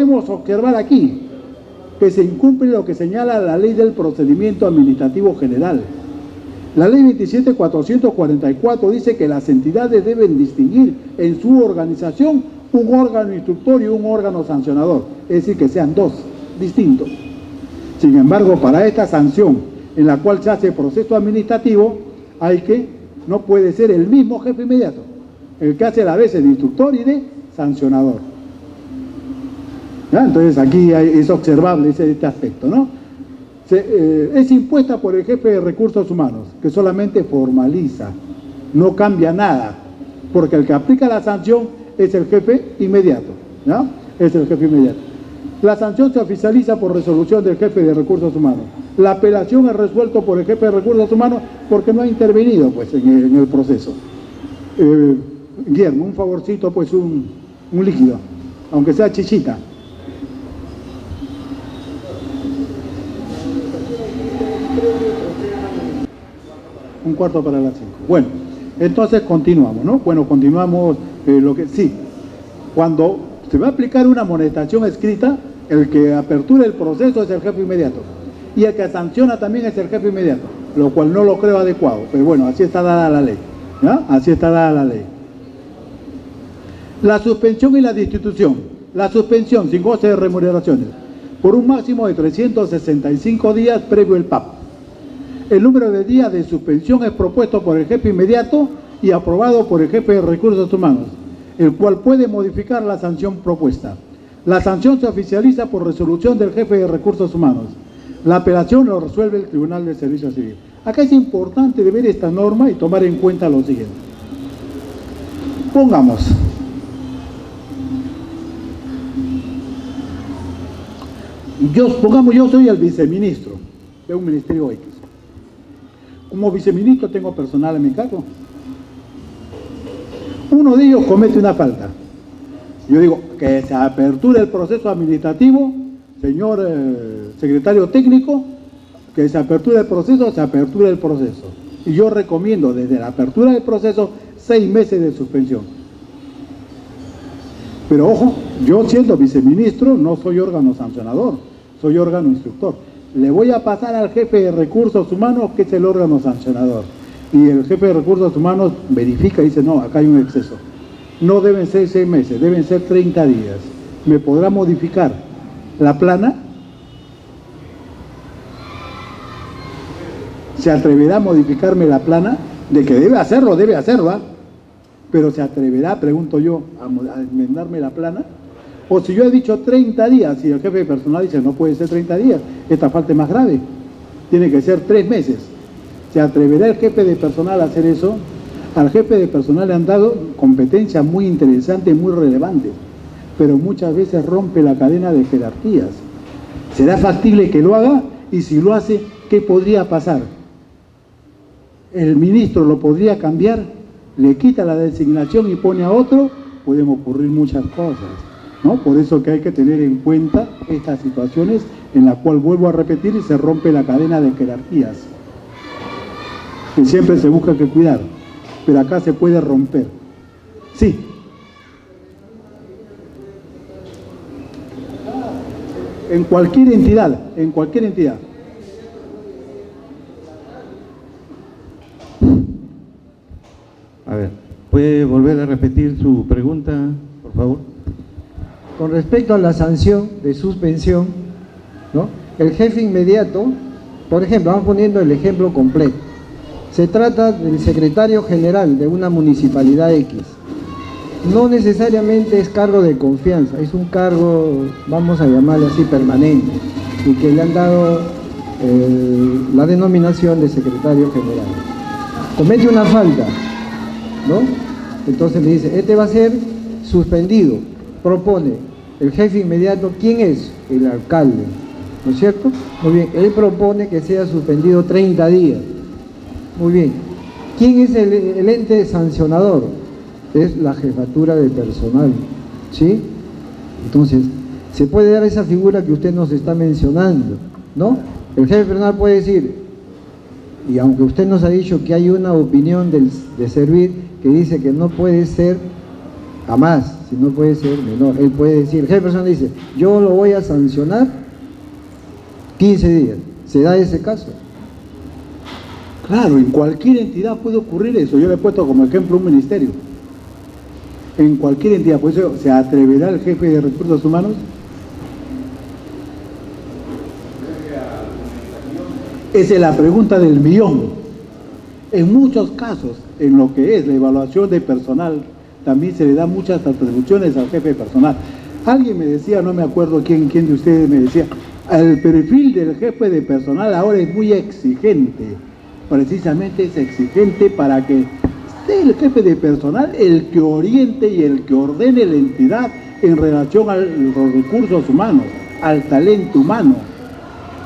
Podemos observar aquí que se incumple lo que señala la ley del procedimiento administrativo general. La ley 27.444 dice que las entidades deben distinguir en su organización un órgano instructor y un órgano sancionador, es decir, que sean dos distintos. Sin embargo, para esta sanción en la cual se hace proceso administrativo, no puede ser el mismo jefe inmediato, el que hace a la vez de instructor y de sancionador. ¿Ya? Entonces aquí es observable este aspecto, ¿no? Es impuesta por el jefe de recursos humanos, que solamente formaliza, no cambia nada, porque el que aplica la sanción es el jefe inmediato, ¿ya? Es el jefe inmediato. La sanción se oficializa por resolución del jefe de recursos humanos. La apelación es resuelto por el jefe de recursos humanos porque no ha intervenido, pues, en el proceso. Guillermo, un favorcito, pues, un líquido, aunque sea chichita. Un cuarto para las 5. Bueno, entonces continuamos, ¿no? Bueno, continuamos cuando se va a aplicar una amonestación escrita, el que apertura el proceso es el jefe inmediato. Y el que sanciona también es el jefe inmediato, lo cual no lo creo adecuado. Pero bueno, así está dada la ley, ¿ya? Así está dada la ley. La suspensión y la destitución. La suspensión sin goce de remuneraciones por un máximo de 365 días previo el PAP. El número de días de suspensión es propuesto por el jefe inmediato y aprobado por el jefe de recursos humanos, el cual puede modificar la sanción propuesta. La sanción se oficializa por resolución del jefe de recursos humanos. La apelación lo resuelve el Tribunal de Servicio Civil. Acá es importante ver esta norma y tomar en cuenta lo siguiente. Pongamos, yo soy el viceministro de un ministerio X. Como viceministro tengo personal a mi cargo. Uno de ellos comete una falta. Yo digo que se aperture el proceso administrativo, señor secretario técnico, que se aperture el proceso, se aperture el proceso. Y yo recomiendo desde la apertura del proceso 6 meses de suspensión. Pero ojo, yo siendo viceministro no soy órgano sancionador, soy órgano instructor. Le voy a pasar al jefe de recursos humanos, que es el órgano sancionador. Y el jefe de recursos humanos verifica y dice, no, acá hay un exceso. No deben ser 6 meses, deben ser 30 días. ¿Me podrá modificar la plana? ¿Se atreverá a modificarme la plana? De que debe hacerlo, ¿ah? Pero ¿se atreverá, pregunto yo, a enmendarme la plana? O si yo he dicho 30 días y el jefe de personal dice no puede ser 30 días, esta falta es más grave, tiene que ser 3 meses. ¿Se atreverá el jefe de personal a hacer eso? Al jefe de personal le han dado competencias muy interesantes, muy relevantes, pero muchas veces rompe la cadena de jerarquías. ¿Será factible que lo haga? Y si lo hace, ¿qué podría pasar? ¿El ministro lo podría cambiar? ¿Le quita la designación y pone a otro? Pueden ocurrir muchas cosas, ¿no? Por eso que hay que tener en cuenta estas situaciones en las cuales, vuelvo a repetir, se rompe la cadena de jerarquías, que siempre se busca que cuidar, pero acá se puede romper. Sí. En cualquier entidad, A ver, ¿puede volver a repetir su pregunta, por favor? Con respecto a la sanción de suspensión, ¿no? El jefe inmediato, por ejemplo, vamos poniendo el ejemplo completo. Se trata del secretario general de una municipalidad X. No necesariamente es cargo de confianza, es un cargo, vamos a llamarle así, permanente, y que le han dado la denominación de secretario general. Comete una falta, ¿no? Entonces le dice, este va a ser suspendido. Propone el jefe inmediato, ¿quién es? El alcalde, ¿no es cierto? Muy bien, él propone que sea suspendido 30 días. Muy bien, ¿quién es el ente sancionador? Es la jefatura de personal, ¿sí? Entonces, se puede dar esa figura que usted nos está mencionando, ¿no? El jefe de personal puede decir, y aunque usted nos ha dicho que hay una opinión de servir que dice que no puede ser Jamás, si no puede ser menor. Él puede decir, el jefe de personal dice, yo lo voy a sancionar 15 días. ¿Se da ese caso? Claro, en cualquier entidad puede ocurrir eso. Yo le he puesto como ejemplo un ministerio. En cualquier entidad, por eso, ¿se atreverá el jefe de recursos humanos? Esa es la pregunta del millón. En muchos casos, en lo que es la evaluación de personal, también se le da muchas atribuciones al jefe de personal. Alguien me decía, no me acuerdo quién de ustedes me decía, el perfil del jefe de personal ahora es muy exigente. Precisamente es exigente para que esté el jefe de personal el que oriente y el que ordene la entidad en relación a los recursos humanos, al talento humano.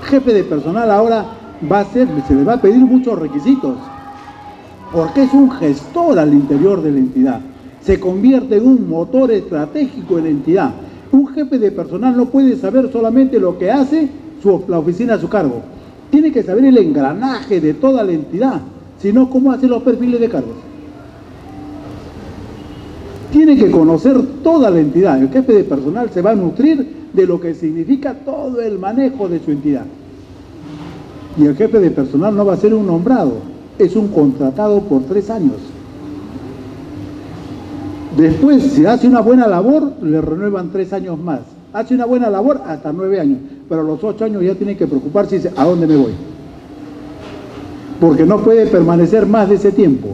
Jefe de personal ahora se le va a pedir muchos requisitos, porque es un gestor al interior de la entidad, se convierte en un motor estratégico en la entidad. Un jefe de personal no puede saber solamente lo que hace la oficina a su cargo, tiene que saber el engranaje de toda la entidad, sino cómo hace los perfiles de cargos. Tiene que conocer toda la entidad. El jefe de personal se va a nutrir de lo que significa todo el manejo de su entidad. Y el jefe de personal no va a ser un nombrado, es un contratado por 3 años. Después, si hace una buena labor, le renuevan 3 años más. Hace una buena labor hasta 9 años, pero a los 8 años ya tiene que preocuparse y dice, ¿a dónde me voy? Porque no puede permanecer más de ese tiempo.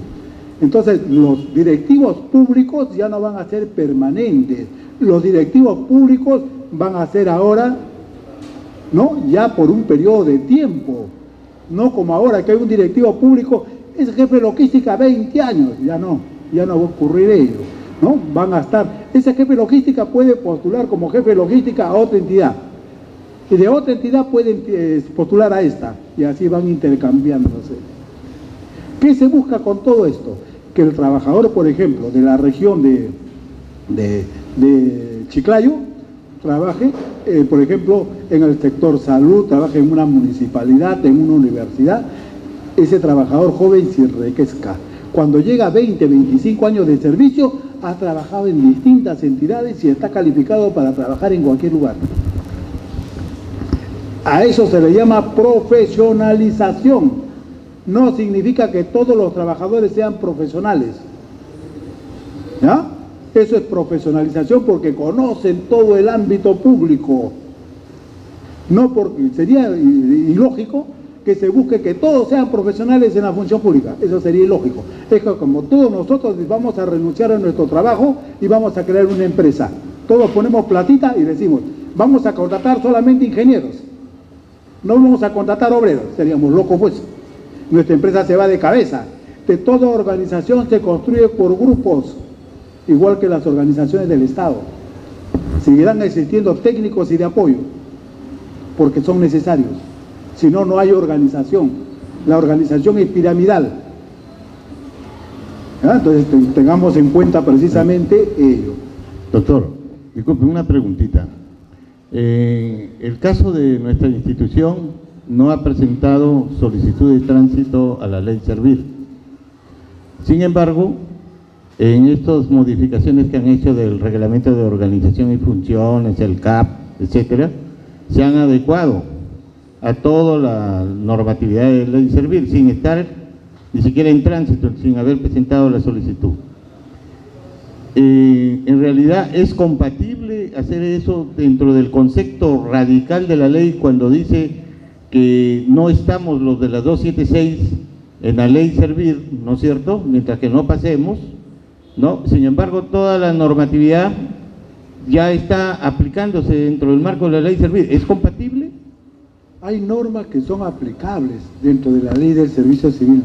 Entonces, los directivos públicos ya no van a ser permanentes. Los directivos públicos van a ser ahora, ¿no?, ya por un periodo de tiempo. No como ahora que hay un directivo público, es jefe de logística 20 años. Ya no va a ocurrir ello, ¿no? Van a estar, ese jefe de logística puede postular como jefe de logística a otra entidad. Y de otra entidad pueden postular a esta. Y así van intercambiándose. ¿Qué se busca con todo esto? Que el trabajador, por ejemplo, de la región de Chiclayo, trabaje, por ejemplo, en el sector salud, trabaje en una municipalidad, en una universidad, ese trabajador joven se enriquezca. Cuando llega a 20, 25 años de servicio, ha trabajado en distintas entidades y está calificado para trabajar en cualquier lugar. A eso se le llama profesionalización. No significa que todos los trabajadores sean profesionales. ¿Ya? Eso es profesionalización porque conocen todo el ámbito público. No porque sería ilógico que se busque que todos sean profesionales en la función pública. Eso sería ilógico. Es que como todos nosotros vamos a renunciar a nuestro trabajo y vamos a crear una empresa. Todos ponemos platita y decimos, vamos a contratar solamente ingenieros. No vamos a contratar obreros. Seríamos locos pues. Nuestra empresa se va de cabeza. De toda organización se construye por grupos, igual que las organizaciones del Estado. Seguirán existiendo técnicos y de apoyo, porque son necesarios. Si no, no hay organización. La organización es piramidal. ¿Ya? Entonces tengamos en cuenta precisamente ello. Doctor, disculpe, una preguntita. El caso de nuestra institución no ha presentado solicitud de tránsito a la ley Servir. Sin embargo, en estas modificaciones que han hecho del reglamento de organización y funciones, el CAP, etcétera, se han adecuado a toda la normatividad de la ley Servir, sin estar ni siquiera en tránsito, sin haber presentado la solicitud. En realidad, ¿es compatible hacer eso dentro del concepto radical de la ley cuando dice que no estamos los de la 276 en la ley Servir, ¿no es cierto?, mientras que no pasemos, ¿no? Sin embargo, toda la normatividad ya está aplicándose dentro del marco de la ley Servir. ¿Es compatible? Hay normas que son aplicables dentro de la ley del servicio civil.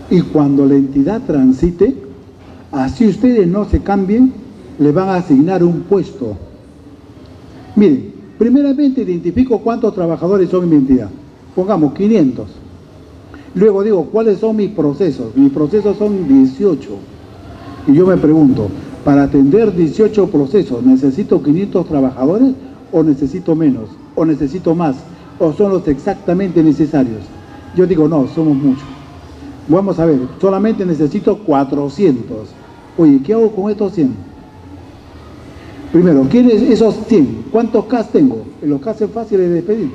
Y cuando la entidad transite, así ustedes no se cambien, le van a asignar un puesto. Miren, primeramente identifico cuántos trabajadores son en mi entidad. Pongamos 500. Luego digo, ¿cuáles son mis procesos? Mis procesos son 18. Y yo me pregunto, para atender 18 procesos, ¿necesito 500 trabajadores o necesito menos? ¿O necesito más? ¿O son los exactamente necesarios? Yo digo, no, somos muchos. Vamos a ver, solamente necesito 400. Oye, ¿qué hago con estos 100? Primero, ¿quiénes esos 100? ¿Cuántos CAS tengo? Los CAS es fácil de despedir.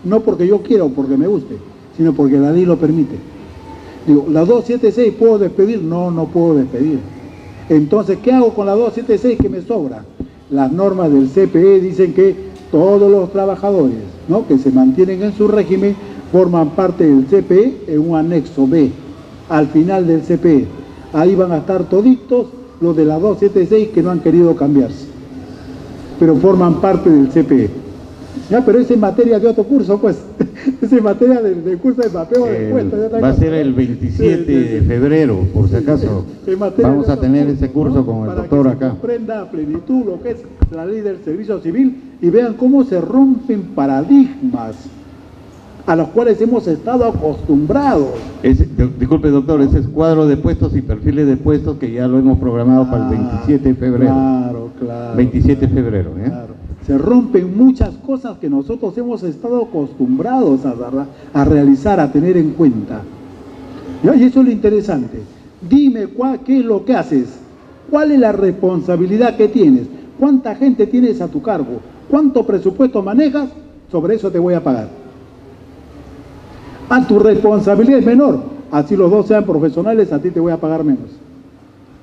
No porque yo quiera o porque me guste, sino porque la ley lo permite. Digo, ¿la 276 puedo despedir? No, no puedo despedir. Entonces, ¿qué hago con la 276 que me sobra? Las normas del CPE dicen que todos los trabajadores, ¿no?, que se mantienen en su régimen forman parte del CPE en un anexo B, al final del CPE. Ahí van a estar toditos los de la 276 que no han querido cambiarse, pero forman parte del CPE. Ya, pero es en materia de otro curso, pues. Es en materia del curso de mapeo de impuestos. Va a ser el 27 de febrero, por si acaso. Vamos a tener ese curso con el doctor acá. Para que se comprenda a plenitud lo que es la ley del servicio civil y vean cómo se rompen paradigmas a los cuales hemos estado acostumbrados. Disculpe, doctor, ese es cuadro de puestos y perfiles de puestos que ya lo hemos programado para el 27 de febrero. Claro. 27 de febrero, ¿eh? Claro. Se rompen muchas cosas que nosotros hemos estado acostumbrados a realizar, a tener en cuenta. ¿Ya? Y eso es lo interesante. Dime qué es lo que haces, cuál es la responsabilidad que tienes, cuánta gente tienes a tu cargo, cuánto presupuesto manejas, sobre eso te voy a pagar. Tu responsabilidad es menor, así los dos sean profesionales, a ti te voy a pagar menos,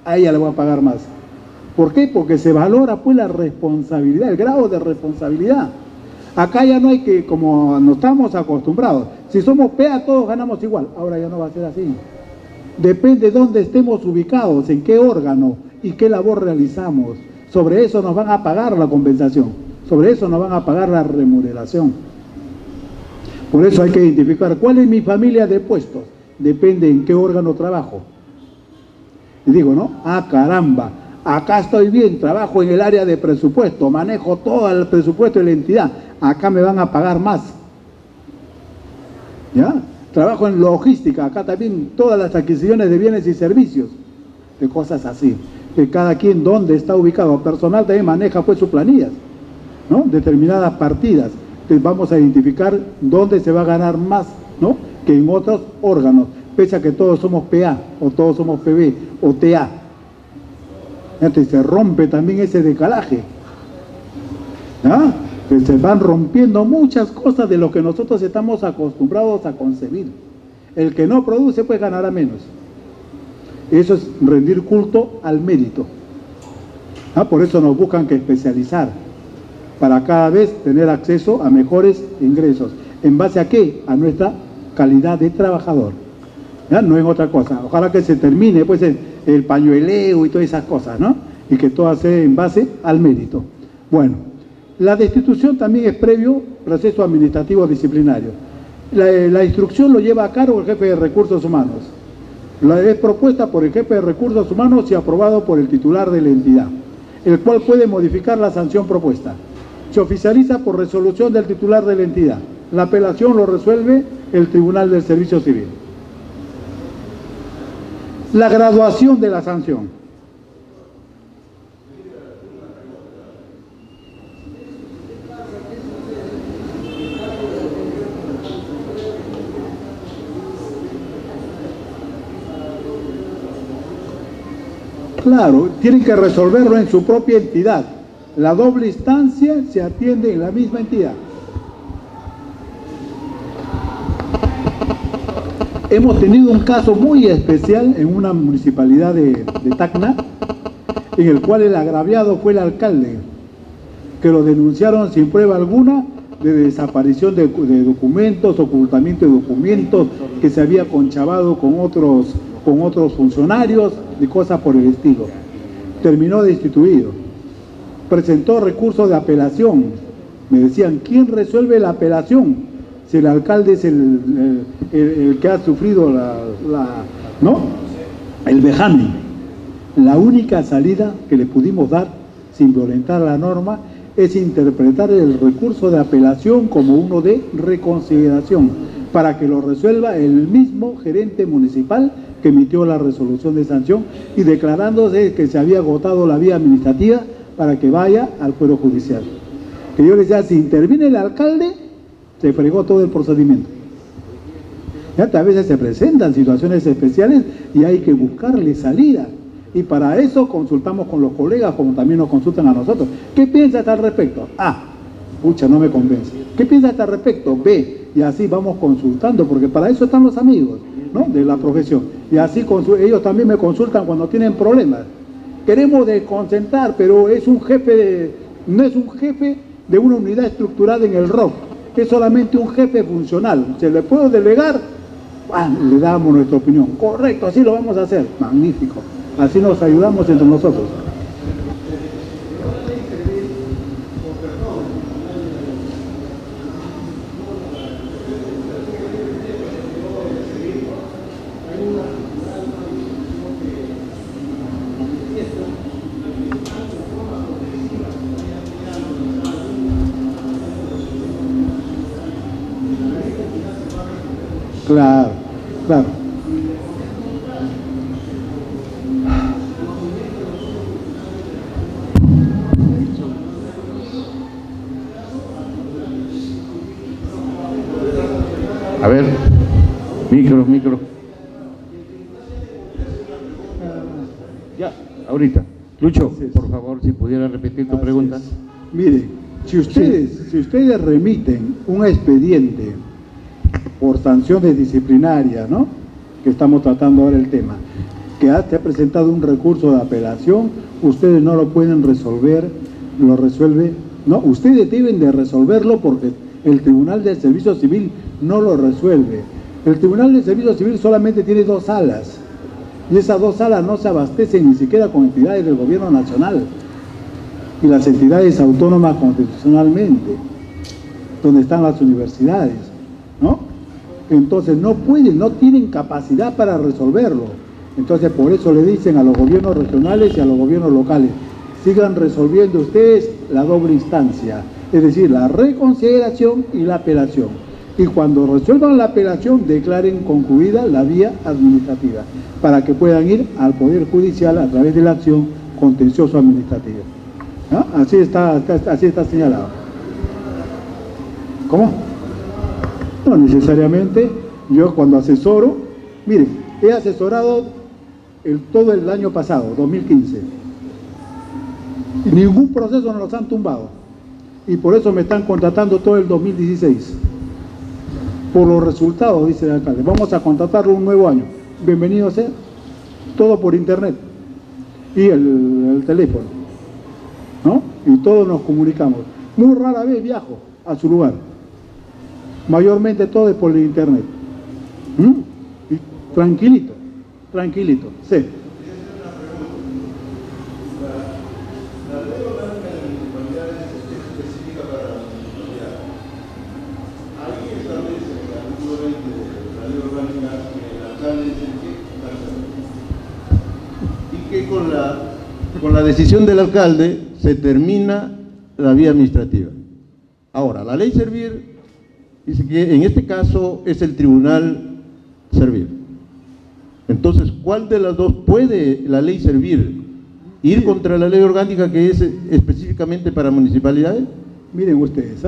a ella le voy a pagar más. ¿Por qué? Porque se valora pues la responsabilidad, el grado de responsabilidad. Acá ya no hay que, como no estamos acostumbrados, si somos PEA todos ganamos igual, ahora ya no va a ser así. Depende de dónde estemos ubicados, en qué órgano y qué labor realizamos. Sobre eso nos van a pagar la compensación, sobre eso nos van a pagar la remuneración. Por eso hay que identificar cuál es mi familia de puestos, depende en qué órgano trabajo. Y digo, ¿no? Caramba, acá estoy bien, trabajo en el área de presupuesto, manejo todo el presupuesto de la entidad, acá me van a pagar más. ¿Ya? Trabajo en logística, acá también todas las adquisiciones de bienes y servicios, de cosas así. Que cada quien donde está ubicado, personal también maneja pues sus planillas, ¿no? Determinadas partidas. Entonces vamos a identificar dónde se va a ganar más, ¿no?, que en otros órganos, pese a que todos somos PA, o todos somos PB, o TA. Entonces se rompe también ese decalaje. ¿Ah? Entonces se van rompiendo muchas cosas de lo que nosotros estamos acostumbrados a concebir. El que no produce pues ganará menos. Eso es rendir culto al mérito. Por eso nos buscan que especializar, para cada vez tener acceso a mejores ingresos. ¿En base a qué? A nuestra calidad de trabajador. ¿Ya? No en otra cosa. Ojalá que se termine pues el pañueleo y todas esas cosas, ¿no? Y que todo sea en base al mérito. Bueno, la destitución también es previo proceso administrativo disciplinario. La instrucción lo lleva a cargo el jefe de recursos humanos. Es propuesta por el jefe de recursos humanos y aprobado por el titular de la entidad, el cual puede modificar la sanción propuesta. Se oficializa por resolución del titular de la entidad. La apelación lo resuelve el Tribunal del Servicio Civil. La graduación de la sanción. Claro, tienen que resolverlo en su propia entidad. La doble instancia se atiende en la misma entidad. Hemos tenido un caso muy especial en una municipalidad de Tacna, en el cual el agraviado fue el alcalde, que lo denunciaron sin prueba alguna de desaparición de documentos, ocultamiento de documentos, que se había conchavado con otros funcionarios y cosas por el estilo. Terminó destituido. Presentó recurso de apelación. Me decían, ¿quién resuelve la apelación? Si el alcalde es el que ha sufrido ¿no?, el vejamen. La única salida que le pudimos dar, sin violentar la norma, es interpretar el recurso de apelación como uno de reconsideración, para que lo resuelva el mismo gerente municipal que emitió la resolución de sanción y declarándose que se había agotado la vía administrativa para que vaya al Fuero Judicial. Que yo les decía, si interviene el alcalde, se fregó todo el procedimiento. Ya a veces se presentan situaciones especiales y hay que buscarle salida. Y para eso consultamos con los colegas, como también nos consultan a nosotros. ¿Qué piensas al respecto? A, pucha, no me convence. ¿Qué piensas al respecto? B, y así vamos consultando, porque para eso están los amigos, ¿no?, de la profesión. Y así ellos también me consultan cuando tienen problemas. Queremos desconcentrar, pero es un jefe, no es un jefe de una unidad estructurada en el ROC, es solamente un jefe funcional. ¿Se le puede delegar? Le damos nuestra opinión. Correcto, así lo vamos a hacer. Magnífico. Así nos ayudamos entre nosotros. Claro, claro. A ver, micro. Ya, ahorita. Lucho, por favor, si pudiera repetir tu pregunta. Miren, si ustedes remiten un expediente por sanciones disciplinarias, ¿no?, que estamos tratando ahora el tema, que se ha presentado un recurso de apelación, ustedes no lo pueden resolver, lo resuelve, no, ustedes deben de resolverlo porque el Tribunal del Servicio Civil no lo resuelve. El Tribunal del Servicio Civil solamente tiene 2 salas, y esas 2 salas no se abastecen ni siquiera con entidades del gobierno nacional y las entidades autónomas constitucionalmente, donde están las universidades, ¿no? Entonces no pueden, no tienen capacidad para resolverlo. Entonces por eso le dicen a los gobiernos regionales y a los gobiernos locales, sigan resolviendo ustedes la doble instancia, es decir, la reconsideración y la apelación. Y cuando resuelvan la apelación, declaren concluida la vía administrativa, para que puedan ir al Poder Judicial a través de la acción contencioso administrativa. ¿Ah? Así está señalado. ¿Cómo? No necesariamente. Yo cuando asesoro, miren, he asesorado todo el año pasado, 2015. Y ningún proceso nos los han tumbado. Y por eso me están contratando todo el 2016. Por los resultados, dice el alcalde. Vamos a contratarlo un nuevo año. Bienvenido sea. Todo por internet. Y el teléfono, ¿no? Y todos nos comunicamos. Muy rara vez viajo a su lugar. Mayormente todo es por el internet. Y tranquilito, sí. Y que con la decisión del alcalde se termina la vía administrativa. Ahora, la ley Servir dice que en este caso es el Tribunal Servir. Entonces, ¿cuál de las dos puede la ley Servir ir contra la ley orgánica que es específicamente para municipalidades? Miren ustedes,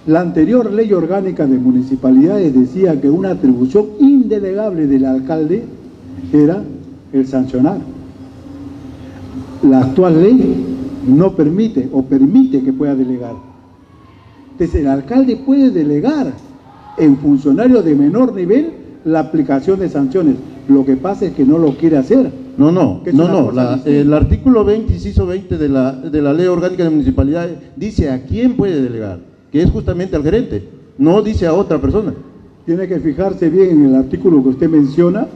la anterior ley orgánica de municipalidades decía que una atribución indelegable del alcalde era el sancionar. La actual ley no permite o permite que pueda delegar. Entonces el alcalde puede delegar en funcionarios de menor nivel la aplicación de sanciones. Lo que pasa es que no lo quiere hacer. El artículo 20, inciso 20 de la ley orgánica de municipalidades dice a quién puede delegar, que es justamente al gerente, no dice a otra persona. Tiene que fijarse bien en el artículo que usted menciona,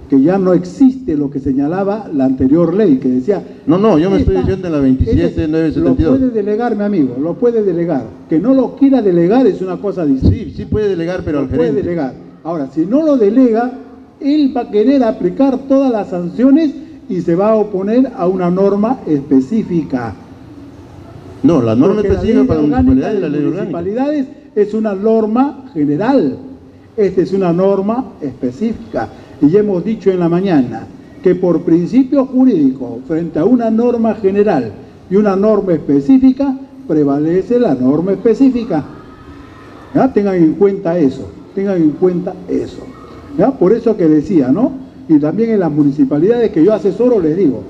que ya no existe lo que señalaba la anterior ley, que decía... yo me estoy diciendo en la 27.972. Lo puede delegar, mi amigo, lo puede delegar. Que no lo quiera delegar es una cosa distinta. Sí puede delegar, pero al gerente. Puede delegar. Ahora, si no lo delega, él va a querer aplicar todas las sanciones y se va a oponer a una norma específica. No, la norma específica para municipalidades, la ley municipalidades es una norma general. Esta es una norma específica. Y ya hemos dicho en la mañana que por principio jurídico, frente a una norma general y una norma específica, prevalece la norma específica. ¿Ya? Tengan en cuenta eso, ¿ya? Por eso que decía, ¿no? y también en las municipalidades que yo asesoro les digo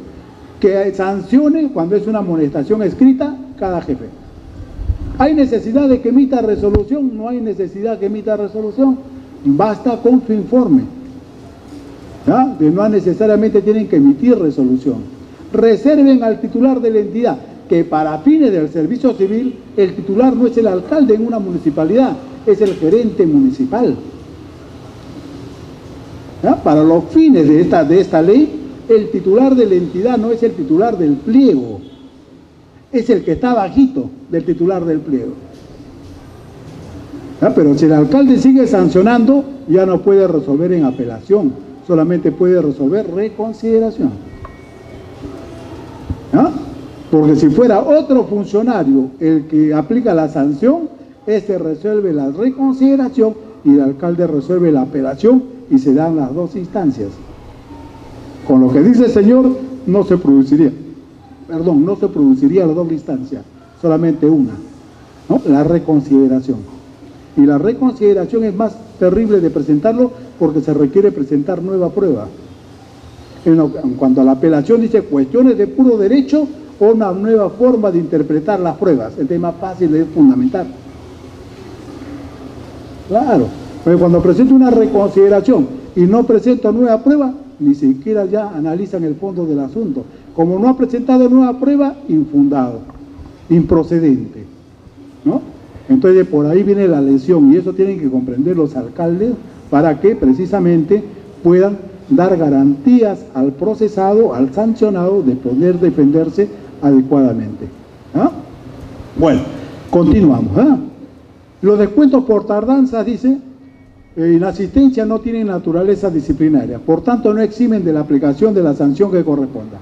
que sancione cuando es una amonestación escrita cada jefe. ¿Hay necesidad de que emita resolución? No hay necesidad que emita resolución, basta con su informe, ¿ya? Que no necesariamente tienen que emitir resolución. Reserven al titular de la entidad, que para fines del servicio civil el titular no es el alcalde en una municipalidad, es el gerente municipal. ¿Ya? Para los fines de esta ley, el titular de la entidad no es el titular del pliego, es el que está bajito del titular del pliego. ¿Ya? Pero si el alcalde sigue sancionando, ya no puede resolver en apelación, solamente puede resolver reconsideración. ¿Ya? Porque si fuera otro funcionario el que aplica la sanción, este resuelve la reconsideración y el alcalde resuelve la apelación y se dan las dos instancias. Con lo que dice el señor, no se produciría la doble instancia, solamente una, ¿no? La reconsideración. Y la reconsideración es más terrible de presentarlo porque se requiere presentar nueva prueba. En cuanto a la apelación dice cuestiones de puro derecho o una nueva forma de interpretar las pruebas. El tema fácil es fundamental. Claro, pero cuando presento una reconsideración y no presento nueva prueba, ni siquiera ya analizan el fondo del asunto. Como no ha presentado nueva prueba, infundado, improcedente, ¿no? Entonces por ahí viene la lesión y eso tienen que comprender los alcaldes para que precisamente puedan dar garantías al procesado, al sancionado, de poder defenderse adecuadamente. ¿Ah? Bueno, continuamos. ¿Ah? Los descuentos por tardanza, dice, la asistencia no tiene naturaleza disciplinaria, por tanto no eximen de la aplicación de la sanción que corresponda.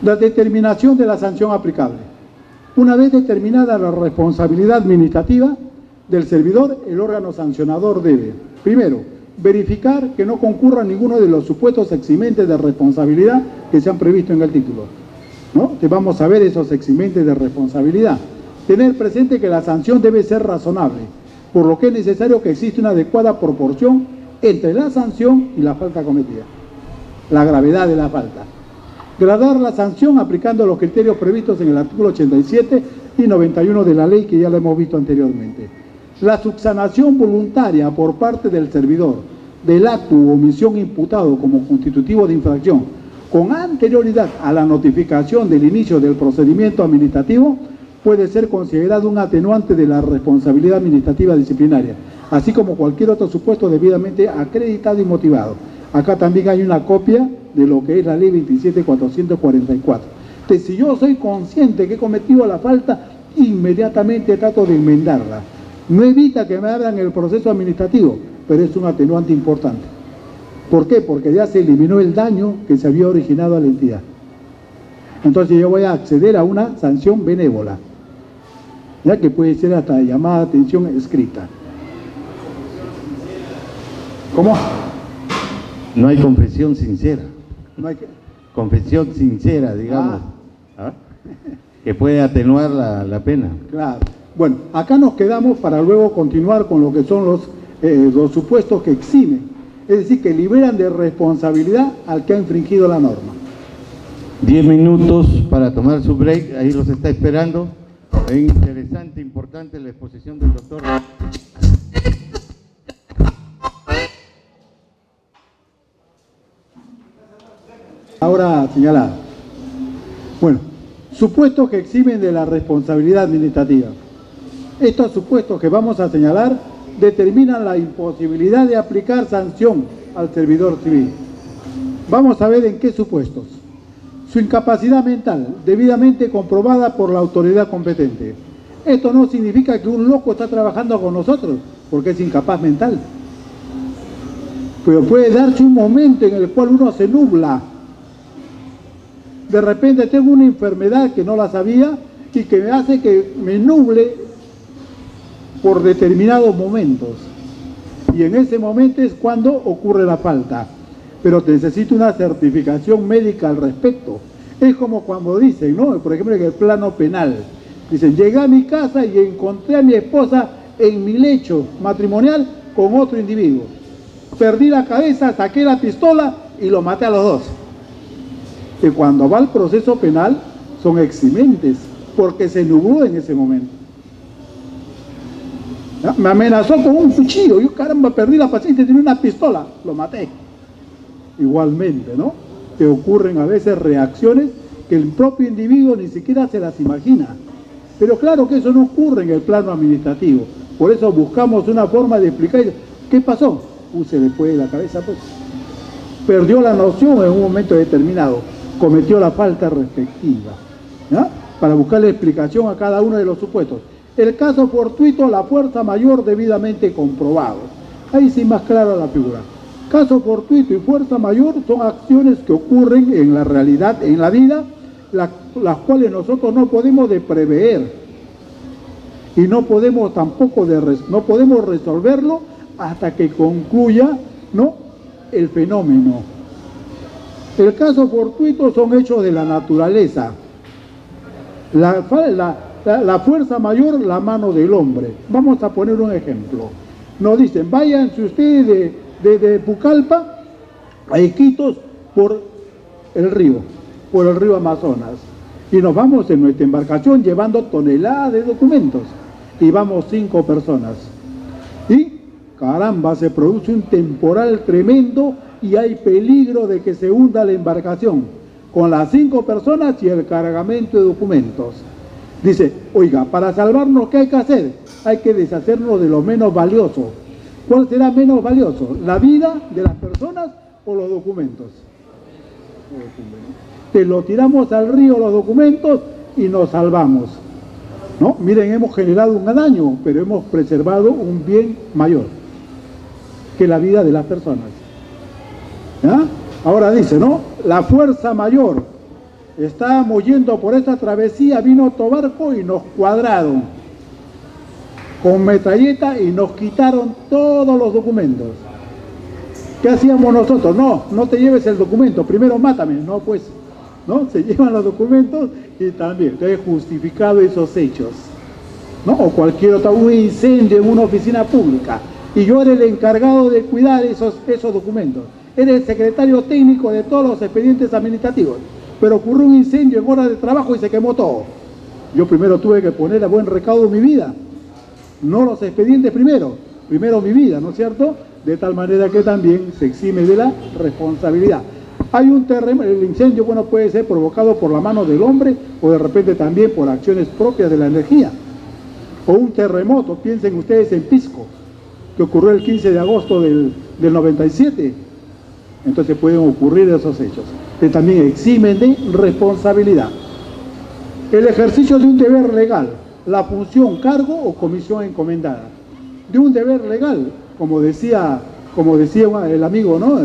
La determinación de la sanción aplicable. Una vez determinada la responsabilidad administrativa del servidor, el órgano sancionador debe, primero, verificar que no concurra ninguno de los supuestos eximentes de responsabilidad que se han previsto en el título, ¿no? Que vamos a ver esos eximentes de responsabilidad. Tener presente que la sanción debe ser razonable, por lo que es necesario que exista una adecuada proporción entre la sanción y la falta cometida, la gravedad de la falta. Gradar la sanción aplicando los criterios previstos en el artículo 87 y 91 de la ley que ya lo hemos visto anteriormente. La subsanación voluntaria por parte del servidor del acto u omisión imputado como constitutivo de infracción con anterioridad a la notificación del inicio del procedimiento administrativo puede ser considerado un atenuante de la responsabilidad administrativa disciplinaria, así como cualquier otro supuesto debidamente acreditado y motivado. Acá también hay una copia de lo que es la ley 27.444. Entonces, si yo soy consciente que he cometido la falta, inmediatamente trato de enmendarla. No evita que me abran el proceso administrativo, pero es un atenuante importante. ¿Por qué? Porque ya se eliminó el daño que se había originado a la entidad. Entonces yo voy a acceder a una sanción benévola, ya que puede ser hasta llamada de atención escrita. ¿Cómo? No hay confesión sincera. No hay que... Confesión sincera, digamos, que puede atenuar la pena. Claro. Bueno, acá nos quedamos para luego continuar con lo que son los supuestos que eximen, es decir, que liberan de responsabilidad al que ha infringido la norma. 10 minutos para tomar su break, ahí los está esperando. Es interesante, importante la exposición del doctor. Ahora señalado. Bueno, supuestos que eximen de la responsabilidad administrativa. Estos supuestos que vamos a señalar determinan la imposibilidad de aplicar sanción al servidor civil. Vamos a ver en qué supuestos. Su incapacidad mental, debidamente comprobada por la autoridad competente. Esto no significa que un loco está trabajando con nosotros, porque es incapaz mental. Pero puede darse un momento en el cual uno se nubla. De repente tengo una enfermedad que no la sabía y que me hace que me nuble por determinados momentos. Y en ese momento es cuando ocurre la falta. Pero necesito una certificación médica al respecto. Es como cuando dicen, ¿no? Por ejemplo, en el plano penal. Dicen, llegué a mi casa y encontré a mi esposa en mi lecho matrimonial con otro individuo. perdí la cabeza, saqué la pistola y lo maté a los dos. Y cuando va al proceso penal, son eximentes, porque se nubló en ese momento. ¿Ya? Me amenazó con un cuchillo, yo caramba, perdí la paciencia, tenía una pistola, lo maté. Igualmente, ¿no? Te ocurren a veces reacciones que el propio individuo ni siquiera se las imagina. Pero claro que eso no ocurre en el plano administrativo. Por eso buscamos una forma de explicar. ¿Qué pasó? Se le fue la cabeza, pues. Perdió la noción en un momento determinado. Cometió la falta respectiva. ¿Ya? Para buscarle explicación a cada uno de los supuestos. El caso fortuito, la fuerza mayor debidamente comprobado. Ahí sí más clara la figura. Caso fortuito y fuerza mayor son acciones que ocurren en la realidad, en la vida, las cuales nosotros no podemos de prever y no podemos tampoco no podemos resolverlo hasta que concluya, ¿no?, el fenómeno. El caso fortuito son hechos de la naturaleza. La fuerza mayor, la mano del hombre. Vamos a poner un ejemplo. Nos dicen, váyanse ustedes de Pucallpa a Iquitos por el río Amazonas. Y nos vamos en nuestra embarcación llevando toneladas de documentos. Y vamos 5 personas. Y, caramba, se produce un temporal tremendo y hay peligro de que se hunda la embarcación con las 5 personas y el cargamento de documentos. Dice, oiga, para salvarnos, ¿qué hay que hacer? Hay que deshacernos de lo menos valioso. ¿Cuál será menos valioso? ¿La vida de las personas o los documentos? Te lo tiramos al río los documentos y nos salvamos. ¿No? Miren, hemos generado un daño, pero hemos preservado un bien mayor que la vida de las personas. ¿Ya? Ahora dice, ¿no? La fuerza mayor. Estábamos yendo por esta travesía, vino otro barco y nos cuadraron con metralleta y nos quitaron todos los documentos. ¿Qué hacíamos nosotros? No te lleves el documento, primero mátame. No, pues, ¿no? Se llevan los documentos y también he justificado esos hechos, ¿no? O cualquier otro, un incendio en una oficina pública y yo era el encargado de cuidar esos documentos. Era el secretario técnico de todos los expedientes administrativos, pero ocurrió un incendio en horas de trabajo y se quemó todo. Yo primero tuve que poner a buen recaudo mi vida, no los expedientes primero mi vida, ¿no es cierto? De tal manera que también se exime de la responsabilidad. Hay un terremoto, el incendio, bueno, puede ser provocado por la mano del hombre o de repente también por acciones propias de la energía. O un terremoto, piensen ustedes en Pisco, que ocurrió el 15 de agosto del 97. Entonces pueden ocurrir esos hechos, que también eximen de responsabilidad. El ejercicio de un deber legal, la función, cargo o comisión encomendada. De un deber legal, como decía el amigo, ¿no?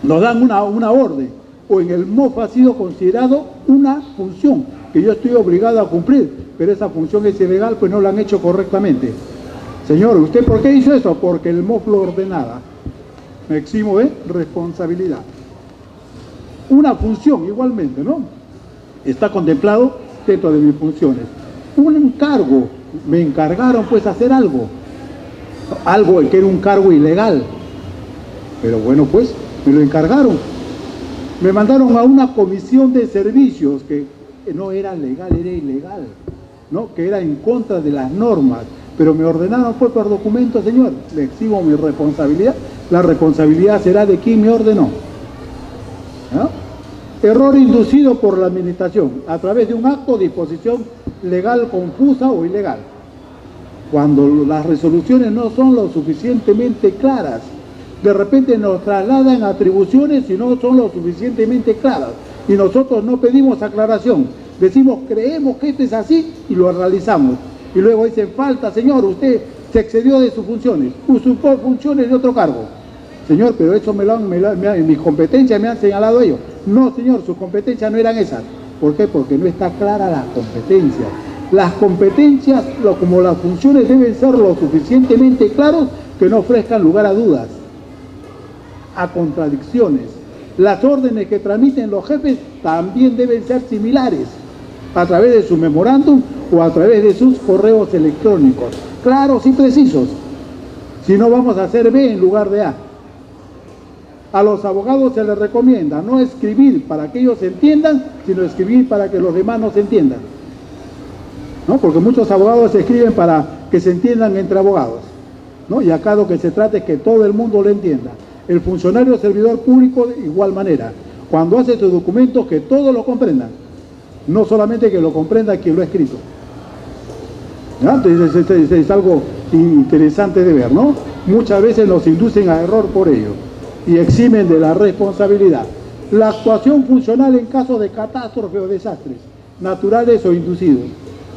Nos dan una orden, o en el MOF ha sido considerado una función que yo estoy obligado a cumplir, pero esa función es ilegal, pues no la han hecho correctamente. Señor, ¿usted por qué hizo eso? Porque el MOF lo ordenaba. Me eximo de responsabilidad. Una función igualmente, ¿no? Está contemplado dentro de mis funciones. Un encargo, me encargaron pues hacer algo que era un cargo ilegal, pero bueno, pues me lo encargaron. Me mandaron a una comisión de servicios que no era legal, era ilegal, ¿no? Que era en contra de las normas, pero me ordenaron pues por documento, señor, le eximo mi responsabilidad. La responsabilidad será de quien me ordenó. ¿No? Error inducido por la administración a través de un acto o disposición legal confusa o ilegal. Cuando las resoluciones no son lo suficientemente claras, de repente nos trasladan atribuciones y no son lo suficientemente claras. Y nosotros no pedimos aclaración. Decimos, creemos que esto es así y lo realizamos. Y luego dicen, falta, señor, usted se excedió de sus funciones, usurpó funciones de otro cargo. Señor, pero eso en mis competencias me han señalado ellos. No, señor, sus competencias no eran esas. ¿Por qué? Porque no está clara las competencias. Las competencias, como las funciones, deben ser lo suficientemente claros que no ofrezcan lugar a dudas, a contradicciones. Las órdenes que transmiten los jefes también deben ser similares, a través de su memorándum o a través de sus correos electrónicos, claros y precisos. Si no, vamos a hacer B en lugar de A. A los abogados se les recomienda no escribir para que ellos se entiendan, sino escribir para que los demás no se entiendan, ¿no? Porque muchos abogados escriben para que se entiendan entre abogados, ¿no? Y acá lo que se trata es que todo el mundo lo entienda. El funcionario servidor público de igual manera. Cuando hace sus documentos, que todos lo comprendan. No solamente que lo comprenda quien lo ha escrito. ¿Ya? Entonces, es algo interesante de ver, ¿no? Muchas veces nos inducen a error por ello y eximen de la responsabilidad. La actuación funcional en caso de catástrofe o desastres, naturales o inducidos,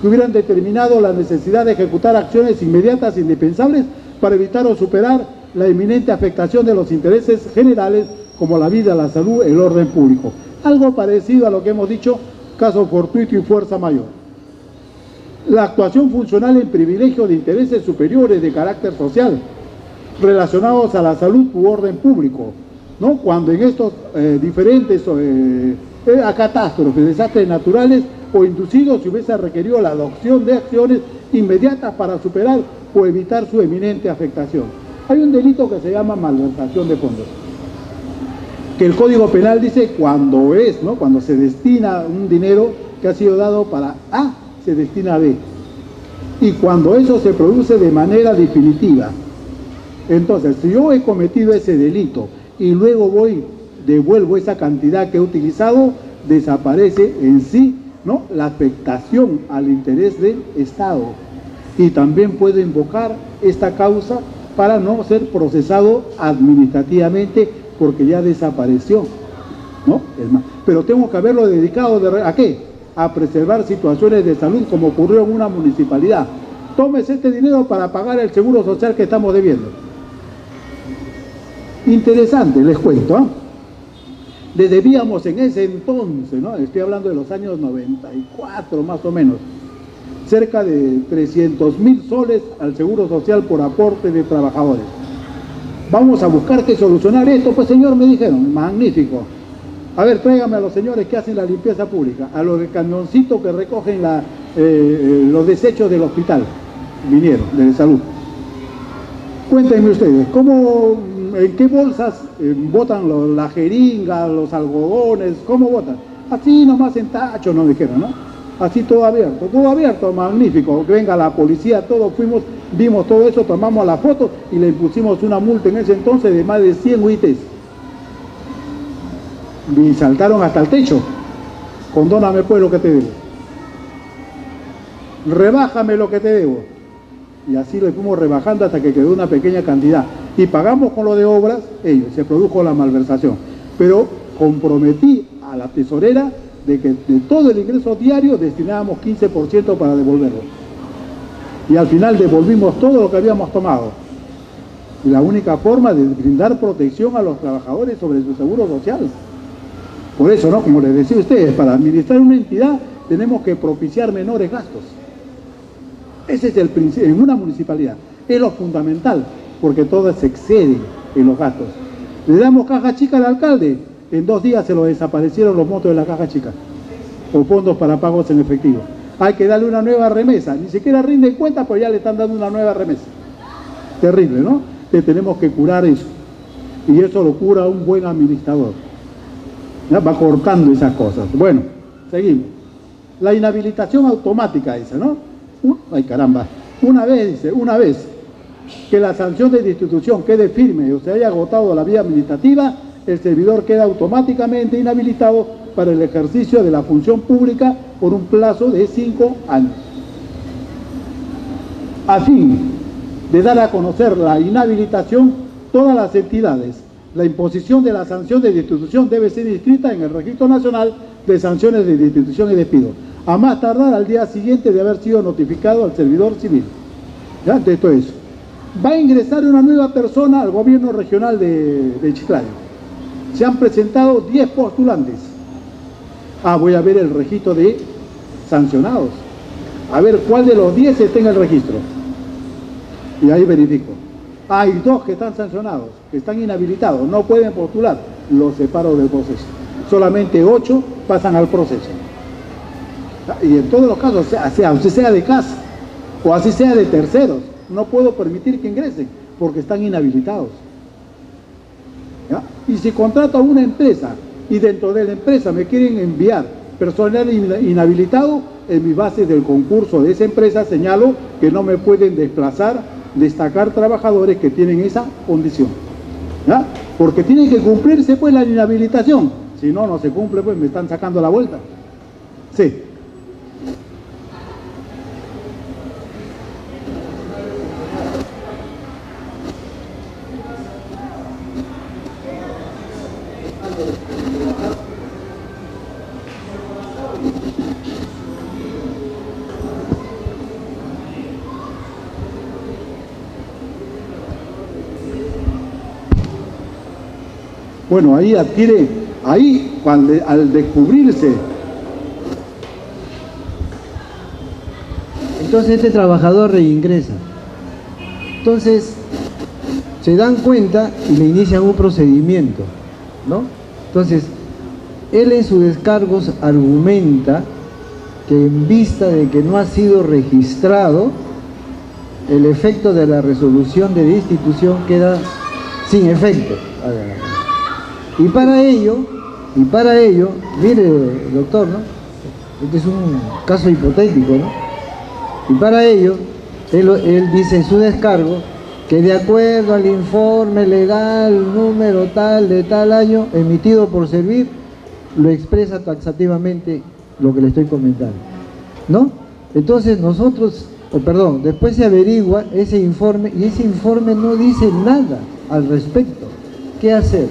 que hubieran determinado la necesidad de ejecutar acciones inmediatas e indispensables para evitar o superar la inminente afectación de los intereses generales como la vida, la salud, el orden público. Algo parecido a lo que hemos dicho, caso fortuito y fuerza mayor. La actuación funcional en privilegio de intereses superiores de carácter social, relacionados a la salud u orden público, ¿no? Cuando en estos diferentes a catástrofes, desastres naturales o inducidos se hubiese requerido la adopción de acciones inmediatas para superar o evitar su eminente afectación. Hay un delito que se llama malversación de fondos, que el Código Penal dice cuando es, ¿no? Cuando se destina un dinero que ha sido dado para A, se destina a B. Y cuando eso se produce de manera definitiva. Entonces, si yo he cometido ese delito y luego devuelvo esa cantidad que he utilizado, desaparece en sí, ¿no?, la afectación al interés del Estado. Y también puedo invocar esta causa para no ser procesado administrativamente porque ya desapareció, ¿no? Pero tengo que haberlo dedicado ¿a qué? A preservar situaciones de salud como ocurrió en una municipalidad. Tómese este dinero para pagar el seguro social que estamos debiendo. Interesante, les cuento, ¿eh? Le debíamos en ese entonces, ¿no? Estoy hablando de los años 94 más o menos, cerca de 300.000 soles al seguro social por aporte de trabajadores. Vamos a buscar que solucionar esto, pues señor, me dijeron, magnífico. A ver, tráigame a los señores que hacen la limpieza pública, a los de camioncitos que recogen los desechos del hospital, vinieron, de salud. Cuéntenme ustedes, ¿en qué bolsas botan la jeringa, los algodones? ¿Cómo botan? Así nomás en tacho, nos dijeron, ¿no? Así todo abierto, magnífico. Que venga la policía, todos fuimos, vimos todo eso, tomamos la foto y le impusimos una multa en ese entonces de más de 100 UITs. Y saltaron hasta el techo. Condóname pues lo que te debo. Rebájame lo que te debo. Y así le fuimos rebajando hasta que quedó una pequeña cantidad. Y pagamos con lo de obras, se produjo la malversación. Pero comprometí a la tesorera de que de todo el ingreso diario destinábamos 15% para devolverlo. Y al final devolvimos todo lo que habíamos tomado. Y la única forma de brindar protección a los trabajadores sobre su seguro social. Por eso, ¿no? Como les decía a ustedes, para administrar una entidad tenemos que propiciar menores gastos. Ese es el principio, en una municipalidad. Es lo fundamental, porque todas se exceden en los gastos. Le damos caja chica al alcalde, en 2 días se lo desaparecieron los montos de la caja chica, o fondos para pagos en efectivo. Hay que darle una nueva remesa, ni siquiera rinde cuenta, pero ya le están dando una nueva remesa. Terrible, ¿no? Que tenemos que curar eso. Y eso lo cura un buen administrador. ¿Ya? Va cortando esas cosas. Bueno, seguimos. La inhabilitación automática esa, ¿no? Ay, caramba. Una vez que la sanción de destitución quede firme o se haya agotado la vía administrativa, el servidor queda automáticamente inhabilitado para el ejercicio de la función pública por un plazo de 5 años. A fin de dar a conocer la inhabilitación, todas las entidades, la imposición de la sanción de destitución debe ser inscrita en el Registro Nacional de Sanciones de Destitución y Despido, a más tardar al día siguiente de haber sido notificado al servidor civil. ¿Ya? De esto es. Va a ingresar una nueva persona al gobierno regional de Chiclayo. Se han presentado 10 postulantes. Voy a ver el registro de sancionados. A ver cuál de los 10 está en el registro. Y ahí verifico. Hay 2 que están sancionados, que están inhabilitados, no pueden postular. Los separo del proceso. Solamente 8 pasan al proceso. Y en todos los casos, sea de casa o así sea de terceros, no puedo permitir que ingresen, porque están inhabilitados. ¿Ya? Y si contrato a una empresa y dentro de la empresa me quieren enviar personal inhabilitado, en mi base del concurso de esa empresa señalo que no me pueden destacar trabajadores que tienen esa condición. ¿Ya? Porque tiene que cumplirse pues la inhabilitación. Si no, no se cumple, pues me están sacando la vuelta. Sí. Bueno, ahí adquiere, al descubrirse. Entonces este trabajador reingresa. Entonces se dan cuenta y le inician un procedimiento, ¿no? Entonces, él en sus descargos argumenta que en vista de que no ha sido registrado, el efecto de la resolución de destitución queda sin efecto. Y para ello, mire, doctor, ¿no? Este es un caso hipotético, ¿no? Y para ello, él dice en su descargo que de acuerdo al informe legal número tal de tal año emitido por Servir, lo expresa taxativamente lo que le estoy comentando, ¿no? Entonces después se averigua ese informe y ese informe no dice nada al respecto. ¿Qué hacer?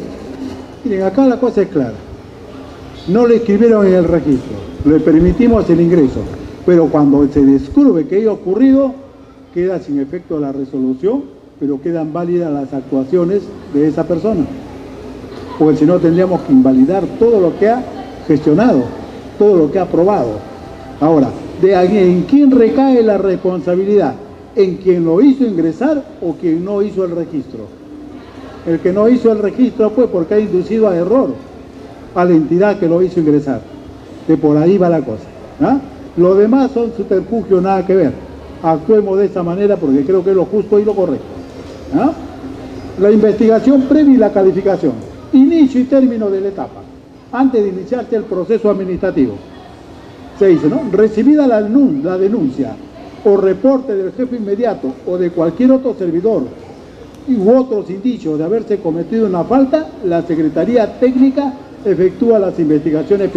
Miren, acá la cosa es clara. No le escribieron en el registro, le permitimos el ingreso, pero cuando se descubre que haya ocurrido, queda sin efecto la resolución, pero quedan válidas las actuaciones de esa persona. Porque si no tendríamos que invalidar todo lo que ha gestionado, todo lo que ha aprobado. Ahora, ¿en quién recae la responsabilidad? ¿En quien lo hizo ingresar o quien no hizo el registro? El que no hizo el registro, pues, porque ha inducido a error a la entidad que lo hizo ingresar. Que por ahí va la cosa. ¿Ah? Lo demás son subterfugios, nada que ver. Actuemos de esa manera porque creo que es lo justo y lo correcto. ¿Ah? La investigación previa y la calificación. Inicio y término de la etapa. Antes de iniciarse el proceso administrativo. Se dice, ¿no? Recibida la denuncia o reporte del jefe inmediato o de cualquier otro servidor u otros indicios de haberse cometido una falta, la Secretaría Técnica efectúa las investigaciones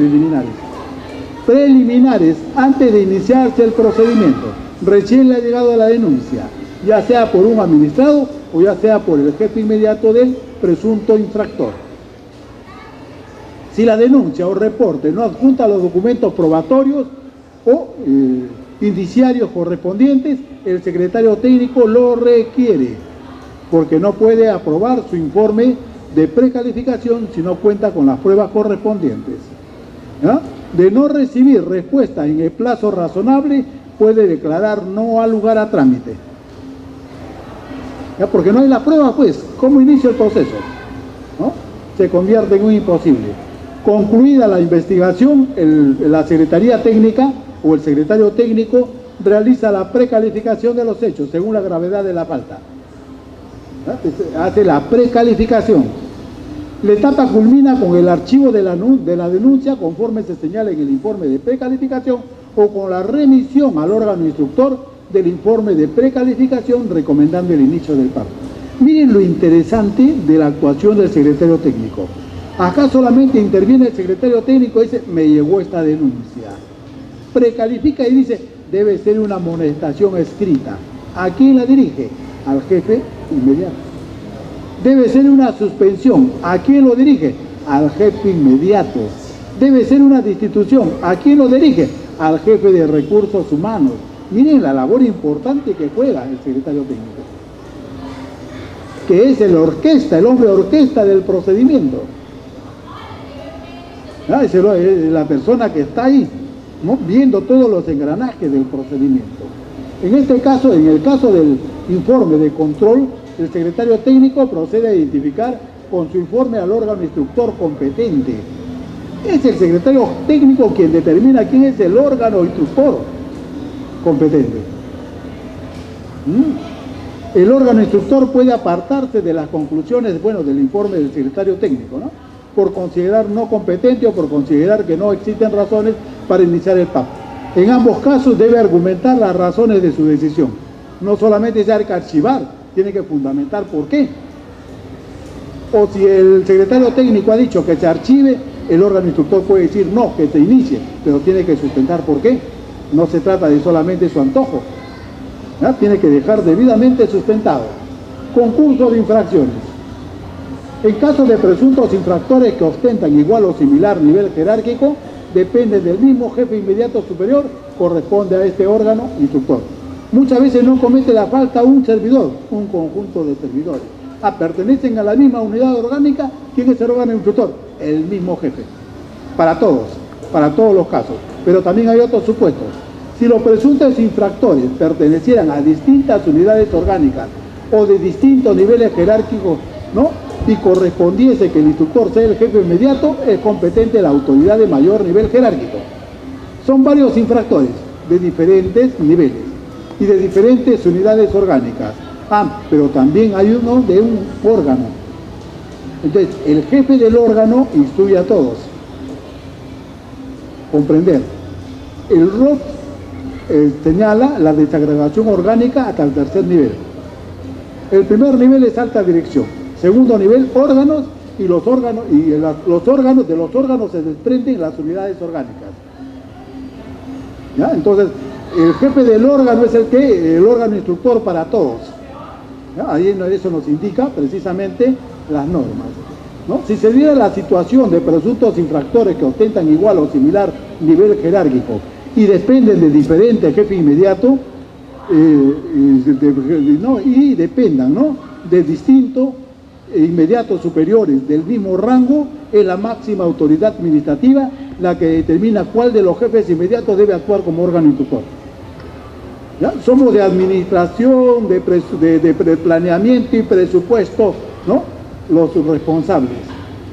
preliminares antes de iniciarse el procedimiento. Recién le ha llegado la denuncia, ya sea por un administrado o ya sea por el jefe inmediato del presunto infractor. Si la denuncia o reporte no adjunta los documentos probatorios o indiciarios correspondientes, el secretario técnico lo requiere, porque no puede aprobar su informe de precalificación si no cuenta con las pruebas correspondientes. ¿Ya? De no recibir respuesta en el plazo razonable, puede declarar no al lugar a trámite. ¿Ya? Porque no hay la prueba, pues, ¿cómo inicia el proceso? ¿No? Se convierte en un imposible. Concluida la investigación, la Secretaría Técnica o el secretario técnico realiza la precalificación de los hechos según la gravedad de la falta. Hace la precalificación. La etapa culmina con el archivo de la denuncia conforme se señala en el informe de precalificación o con la remisión al órgano instructor del informe de precalificación recomendando el inicio del párrafo. Miren lo interesante de la actuación del secretario técnico. Acá solamente interviene el secretario técnico y dice, me llegó esta denuncia. Precalifica y dice, debe ser una amonestación escrita. ¿A quién la dirige? Al jefe inmediato. Debe ser una suspensión. ¿A quién lo dirige? Al jefe inmediato. Debe ser una destitución. ¿A quién lo dirige? Al jefe de recursos humanos. Miren la labor importante que juega el secretario técnico, que es el hombre orquesta del procedimiento. Es la persona que está ahí, ¿no? Viendo todos los engranajes del procedimiento. En este caso, en el caso del informe de control, el secretario técnico procede a identificar con su informe al órgano instructor competente. Es el secretario técnico quien determina quién es el órgano instructor competente. El órgano instructor puede apartarse de las conclusiones, bueno, del informe del secretario técnico, ¿no? Por considerar no competente o por considerar que no existen razones para iniciar el PAP. En ambos casos debe argumentar las razones de su decisión. No solamente se hay que archivar, tiene que fundamentar por qué. O si el secretario técnico ha dicho que se archive, el órgano instructor puede decir no, que se inicie, pero tiene que sustentar por qué. No se trata de solamente su antojo. ¿Ya? Tiene que dejar debidamente sustentado. Concurso de infracciones. En caso de presuntos infractores que ostentan igual o similar nivel jerárquico, depende del mismo jefe inmediato superior, corresponde a este órgano instructor. Muchas veces no comete la falta un servidor, un conjunto de servidores. Pertenecen a la misma unidad orgánica. ¿Quién es el órgano instructor? El mismo jefe. Para todos los casos. Pero también hay otros supuestos. Si los presuntos infractores pertenecieran a distintas unidades orgánicas o de distintos niveles jerárquicos, ¿no?, y correspondiese que el instructor sea el jefe inmediato, es competente la autoridad de mayor nivel jerárquico. Son varios infractores de diferentes niveles y de diferentes unidades orgánicas. Pero también hay uno de un órgano. Entonces, el jefe del órgano instruye a todos. Comprender. El ROP señala la desagregación orgánica hasta el tercer nivel. El primer nivel es alta dirección. Segundo nivel, órganos, y los órganos de los órganos se desprenden las unidades orgánicas. ¿Ya? Entonces, el jefe del órgano es el órgano instructor para todos. ¿Ya? Ahí eso nos indica precisamente las normas, ¿no? Si se diera la situación de presuntos infractores que ostentan igual o similar nivel jerárquico y dependen de diferente jefe inmediato, y dependan, ¿no?, de distintos inmediatos superiores del mismo rango, es la máxima autoridad administrativa la que determina cuál de los jefes inmediatos debe actuar como órgano instructor. ¿Ya? Somos de administración, de planeamiento y presupuesto, ¿no?, los responsables.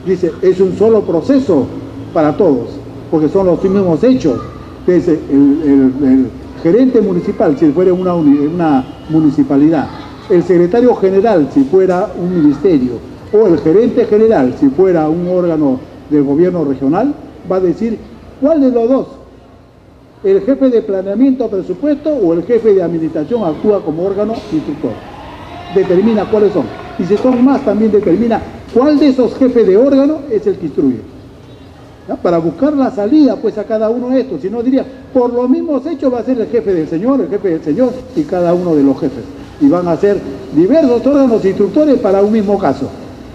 Dice, es un solo proceso para todos, porque son los mismos hechos. Dice, el gerente municipal, si fuera una municipalidad, el secretario general, si fuera un ministerio, o el gerente general, si fuera un órgano del gobierno regional, va a decir, ¿cuál de los dos? ¿El jefe de planeamiento o presupuesto o el jefe de administración actúa como órgano instructor? Determina cuáles son. Y si son más, también determina cuál de esos jefes de órgano es el que instruye. ¿Ya? Para buscar la salida, pues, a cada uno de estos. Si no, diría, por los mismos hechos va a ser el jefe del señor y cada uno de los jefes. Y van a ser diversos órganos instructores para un mismo caso.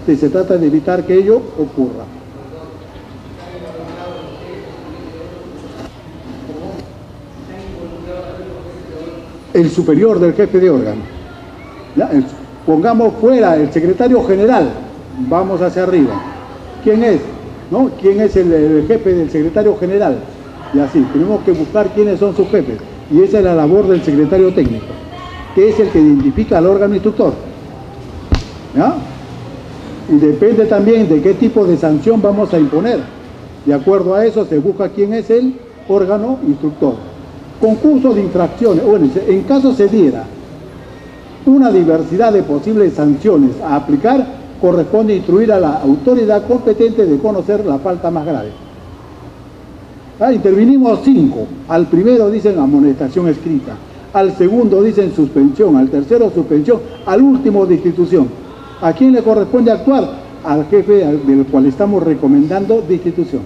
Si se trata de evitar que ello ocurra. El superior del jefe de órgano. ¿Ya? Pongamos fuera el secretario general, vamos hacia arriba. ¿Quién es? ¿No? ¿Quién es el jefe del secretario general? Y así, tenemos que buscar quiénes son sus jefes. Y esa es la labor del secretario técnico, que es el que identifica al órgano instructor. ¿Ya? Y depende también de qué tipo de sanción vamos a imponer. De acuerdo a eso se busca quién es el órgano instructor. Concurso de infracciones. Bueno, en caso se diera una diversidad de posibles sanciones a aplicar, corresponde instruir a la autoridad competente de conocer la falta más grave. Intervinimos 5. Al primero dicen amonestación escrita, al segundo dicen suspensión, al tercero suspensión, al último destitución. ¿A quién le corresponde actuar? Al jefe del cual estamos recomendando destitución.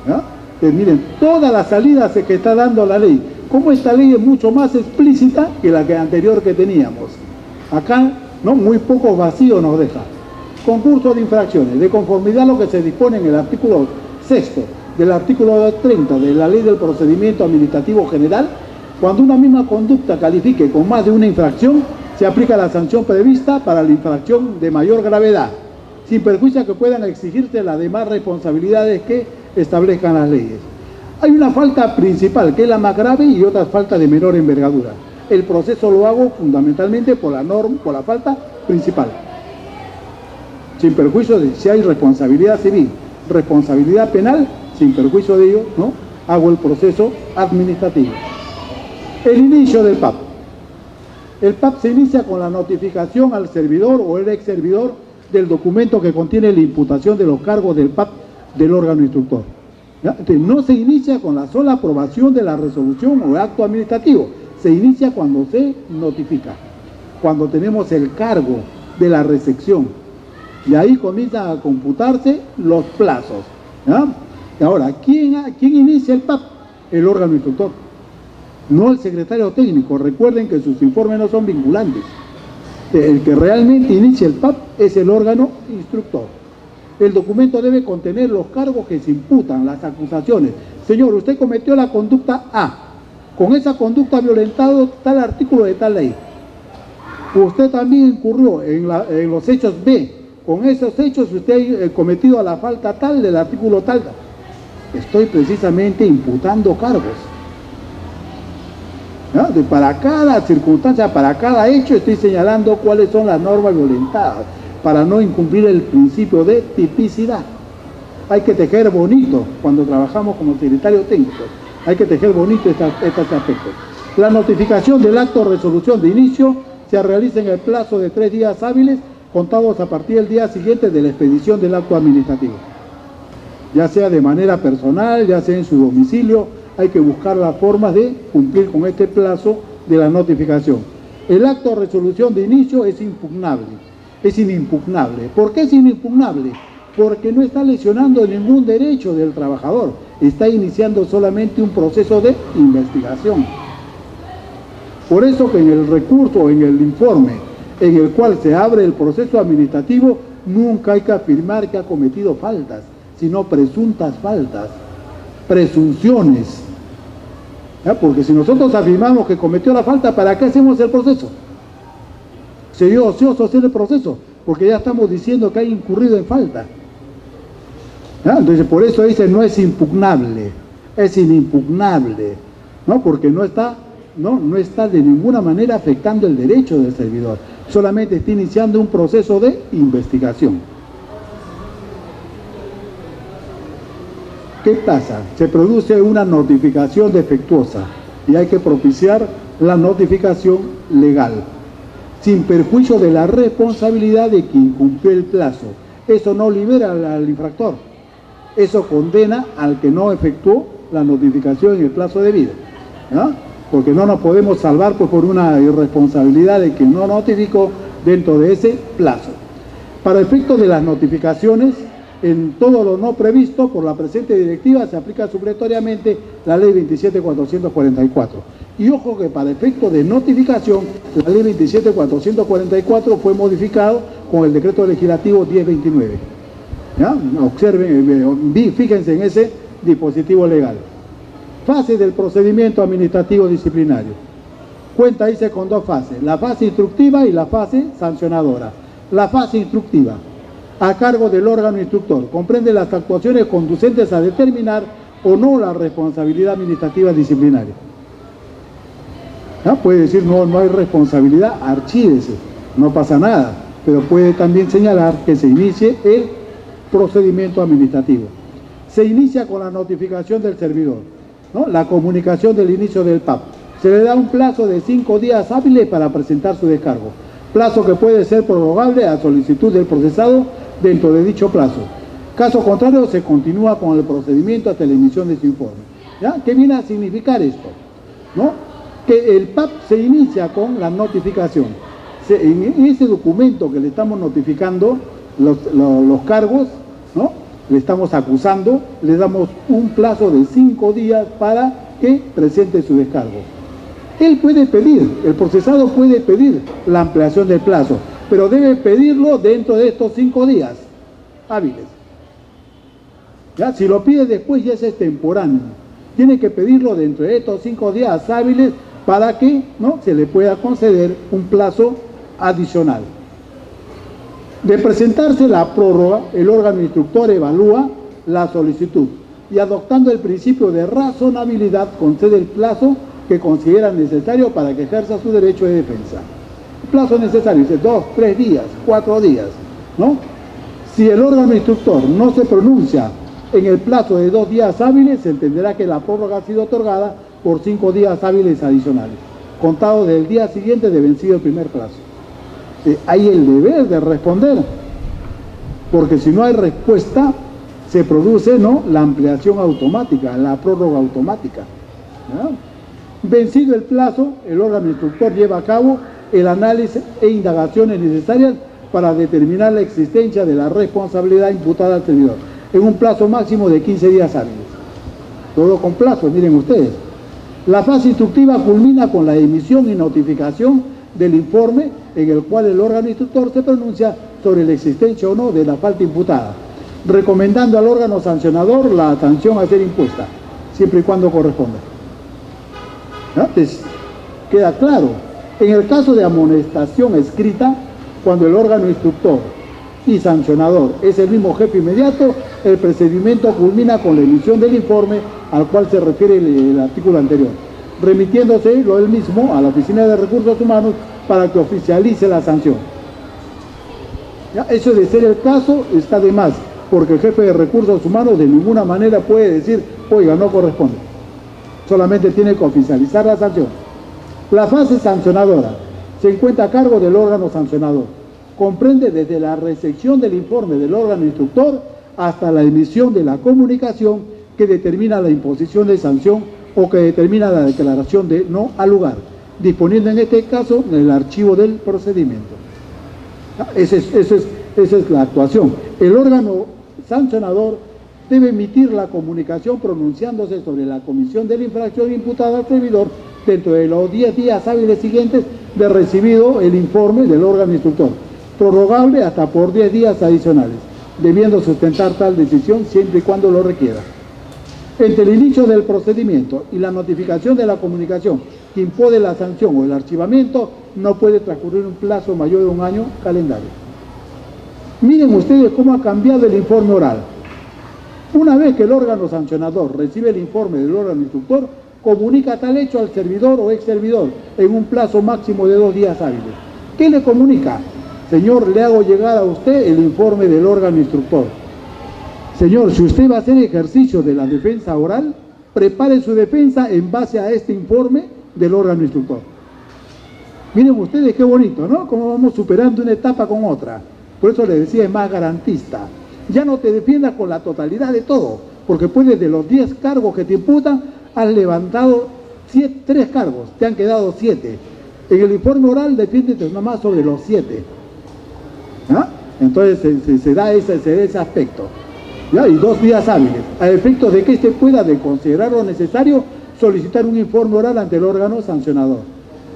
¿Ya? Miren, todas las salidas que está dando la ley, como esta ley es mucho más explícita que la que anterior que teníamos. Acá, ¿no?, muy pocos vacíos nos deja. Concurso de infracciones, de conformidad a lo que se dispone en el artículo 6 del artículo 30 de la Ley del Procedimiento Administrativo General, cuando una misma conducta califique con más de una infracción, se aplica la sanción prevista para la infracción de mayor gravedad, sin perjuicio que puedan exigirse las demás responsabilidades que establezcan las leyes. Hay una falta principal, que es la más grave, y otras faltas de menor envergadura. El proceso lo hago fundamentalmente por la falta principal, sin perjuicio de si hay responsabilidad civil, responsabilidad penal, sin perjuicio de ello, ¿no?, hago el proceso administrativo. El inicio del PAP. El PAP se inicia con la notificación al servidor o el ex servidor del documento que contiene la imputación de los cargos del PAP del órgano instructor. ¿Ya? Entonces, no se inicia con la sola aprobación de la resolución o acto administrativo, se inicia cuando se notifica, cuando tenemos el cargo de la recepción. Y ahí comienzan a computarse los plazos. ¿Ya? Y ahora, ¿quién inicia el PAP? El órgano instructor, no el secretario técnico. Recuerden que sus informes no son vinculantes. El que realmente inicia el PAP es el órgano instructor. El documento debe contener los cargos que se imputan, las acusaciones. Señor, usted cometió la conducta A. Con esa conducta ha violentado tal artículo de tal ley. Usted también incurrió en los hechos B. Con esos hechos usted ha cometido la falta tal del artículo tal. Estoy precisamente imputando cargos. ¿Ya? Para cada circunstancia, para cada hecho, estoy señalando cuáles son las normas violentadas para no incumplir el principio de tipicidad. Hay que tejer bonito cuando trabajamos como secretario técnico. Hay que tejer bonito estos aspectos. La notificación del acto de resolución de inicio se realiza en el plazo de 3 días hábiles contados a partir del día siguiente de la expedición del acto administrativo. Ya sea de manera personal, ya sea en su domicilio, hay que buscar las formas de cumplir con este plazo de la notificación. El acto de resolución de inicio es impugnable, es inimpugnable. ¿Por qué es inimpugnable? Porque no está lesionando ningún derecho del trabajador, está iniciando solamente un proceso de investigación. Por eso que en el recurso, en el informe, en el cual se abre el proceso administrativo, nunca hay que afirmar que ha cometido faltas, sino presuntas faltas, presunciones. ¿Ya? Porque si nosotros afirmamos que cometió la falta, ¿para qué hacemos el proceso? Sería ocioso hacer el proceso, porque ya estamos diciendo que ha incurrido en falta. ¿Ya? Entonces, por eso dice, no es impugnable, es inimpugnable, ¿no? Porque no está de ninguna manera afectando el derecho del servidor, solamente está iniciando un proceso de investigación. ¿Qué pasa? Se produce una notificación defectuosa y hay que propiciar la notificación legal, sin perjuicio de la responsabilidad de quien cumplió el plazo. Eso no libera al infractor, eso condena al que no efectuó la notificación en el plazo debido, ¿no? Porque no nos podemos salvar por una irresponsabilidad de quien no notificó dentro de ese plazo. Para efectos de las notificaciones, en todo lo no previsto por la presente directiva se aplica supletoriamente la ley 27.444. Y ojo que para efecto de notificación, la ley 27.444 fue modificado con el decreto legislativo 1029. ¿Ya? Observen, fíjense en ese dispositivo legal. Fase del procedimiento administrativo disciplinario. Cuenta, dice, con 2 fases, la fase instructiva y la fase sancionadora. La fase instructiva, a cargo del órgano instructor, comprende las actuaciones conducentes a determinar o no la responsabilidad administrativa disciplinaria. ¿Ya? Puede decir, no hay responsabilidad, archívese, no pasa nada, pero puede también señalar que se inicie el procedimiento administrativo. Se inicia con la notificación del servidor, ¿no? La comunicación del inicio del PAP. Se le da un plazo de 5 días hábiles para presentar su descargo, plazo que puede ser prorrogable a solicitud del procesado dentro de dicho plazo. Caso contrario, se continúa con el procedimiento hasta la emisión de su informe. ¿Ya? ¿Qué viene a significar esto? ¿No? Que el PAP se inicia con la notificación. En ese documento que le estamos notificando los cargos, ¿no? Le estamos acusando, le damos un plazo de 5 días para que presente su descargo. Él puede pedir, el procesado puede pedir la ampliación del plazo, pero debe pedirlo dentro de estos 5 días hábiles. ¿Ya? Si lo pide después ya es extemporáneo. Tiene que pedirlo dentro de estos 5 días hábiles para que, ¿no?, se le pueda conceder un plazo adicional. De presentarse la prórroga, el órgano instructor evalúa la solicitud y, adoptando el principio de razonabilidad, concede el plazo que considera necesario para que ejerza su derecho de defensa. El plazo necesario es 2, 3 días, 4 días, ¿no? Si el órgano instructor no se pronuncia en el plazo de 2 días hábiles, se entenderá que la prórroga ha sido otorgada por 5 días hábiles adicionales. contado del día siguiente de vencido el primer plazo. Hay el deber de responder, porque si no hay respuesta, se produce, ¿no?, la ampliación automática, la prórroga automática, ¿no? Vencido el plazo, el órgano instructor lleva a cabo el análisis e indagaciones necesarias para determinar la existencia de la responsabilidad imputada al servidor, en un plazo máximo de 15 días hábiles. Todo con plazo, miren ustedes. La fase instructiva culmina con la emisión y notificación del informe en el cual el órgano instructor se pronuncia sobre la existencia o no de la falta imputada, recomendando al órgano sancionador la sanción a ser impuesta, siempre y cuando corresponda. ¿No? Entonces, queda claro. En el caso de amonestación escrita, cuando el órgano instructor y sancionador es el mismo jefe inmediato, el procedimiento culmina con la emisión del informe al cual se refiere el artículo anterior, remitiéndose lo del mismo a la Oficina de Recursos Humanos para que oficialice la sanción. ¿Ya? Eso de ser el caso está de más, porque el jefe de Recursos Humanos de ninguna manera puede decir, oiga, no corresponde. Solamente tiene que oficializar la sanción. La fase sancionadora se encuentra a cargo del órgano sancionador. Comprende desde la recepción del informe del órgano instructor hasta la emisión de la comunicación que determina la imposición de sanción o que determina la declaración de no al lugar, disponiendo en este caso el archivo del procedimiento. Esa es la actuación. El órgano sancionador debe emitir la comunicación pronunciándose sobre la comisión de la infracción imputada al servidor dentro de los 10 días hábiles siguientes de recibido el informe del órgano instructor, prorrogable hasta por 10 días adicionales, debiendo sustentar tal decisión siempre y cuando lo requiera. Entre el inicio del procedimiento y la notificación de la comunicación que impone la sanción o el archivamiento, no puede transcurrir un plazo mayor de un año calendario. Miren ustedes cómo ha cambiado el informe oral. Una vez que el órgano sancionador recibe el informe del órgano instructor, comunica tal hecho al servidor o ex servidor en un plazo máximo de 2 días hábiles. ¿Qué le comunica? Señor, le hago llegar a usted el informe del órgano instructor. Señor, si usted va a hacer ejercicio de la defensa oral, prepare su defensa en base a este informe del órgano instructor. Miren ustedes qué bonito, ¿no? Cómo vamos superando una etapa con otra. Por eso le decía, es más garantista. Ya no te defiendas con la totalidad de todo, porque puedes de los 10 cargos que te imputan, has levantado 3 cargos, te han quedado 7. En el informe oral defiéndete nomás sobre los 7. ¿Ah? Entonces se da ese aspecto. ¿Ya? Y 2 días hábiles, a efectos de que éste pueda, de considerarlo necesario, solicitar un informe oral ante el órgano sancionador.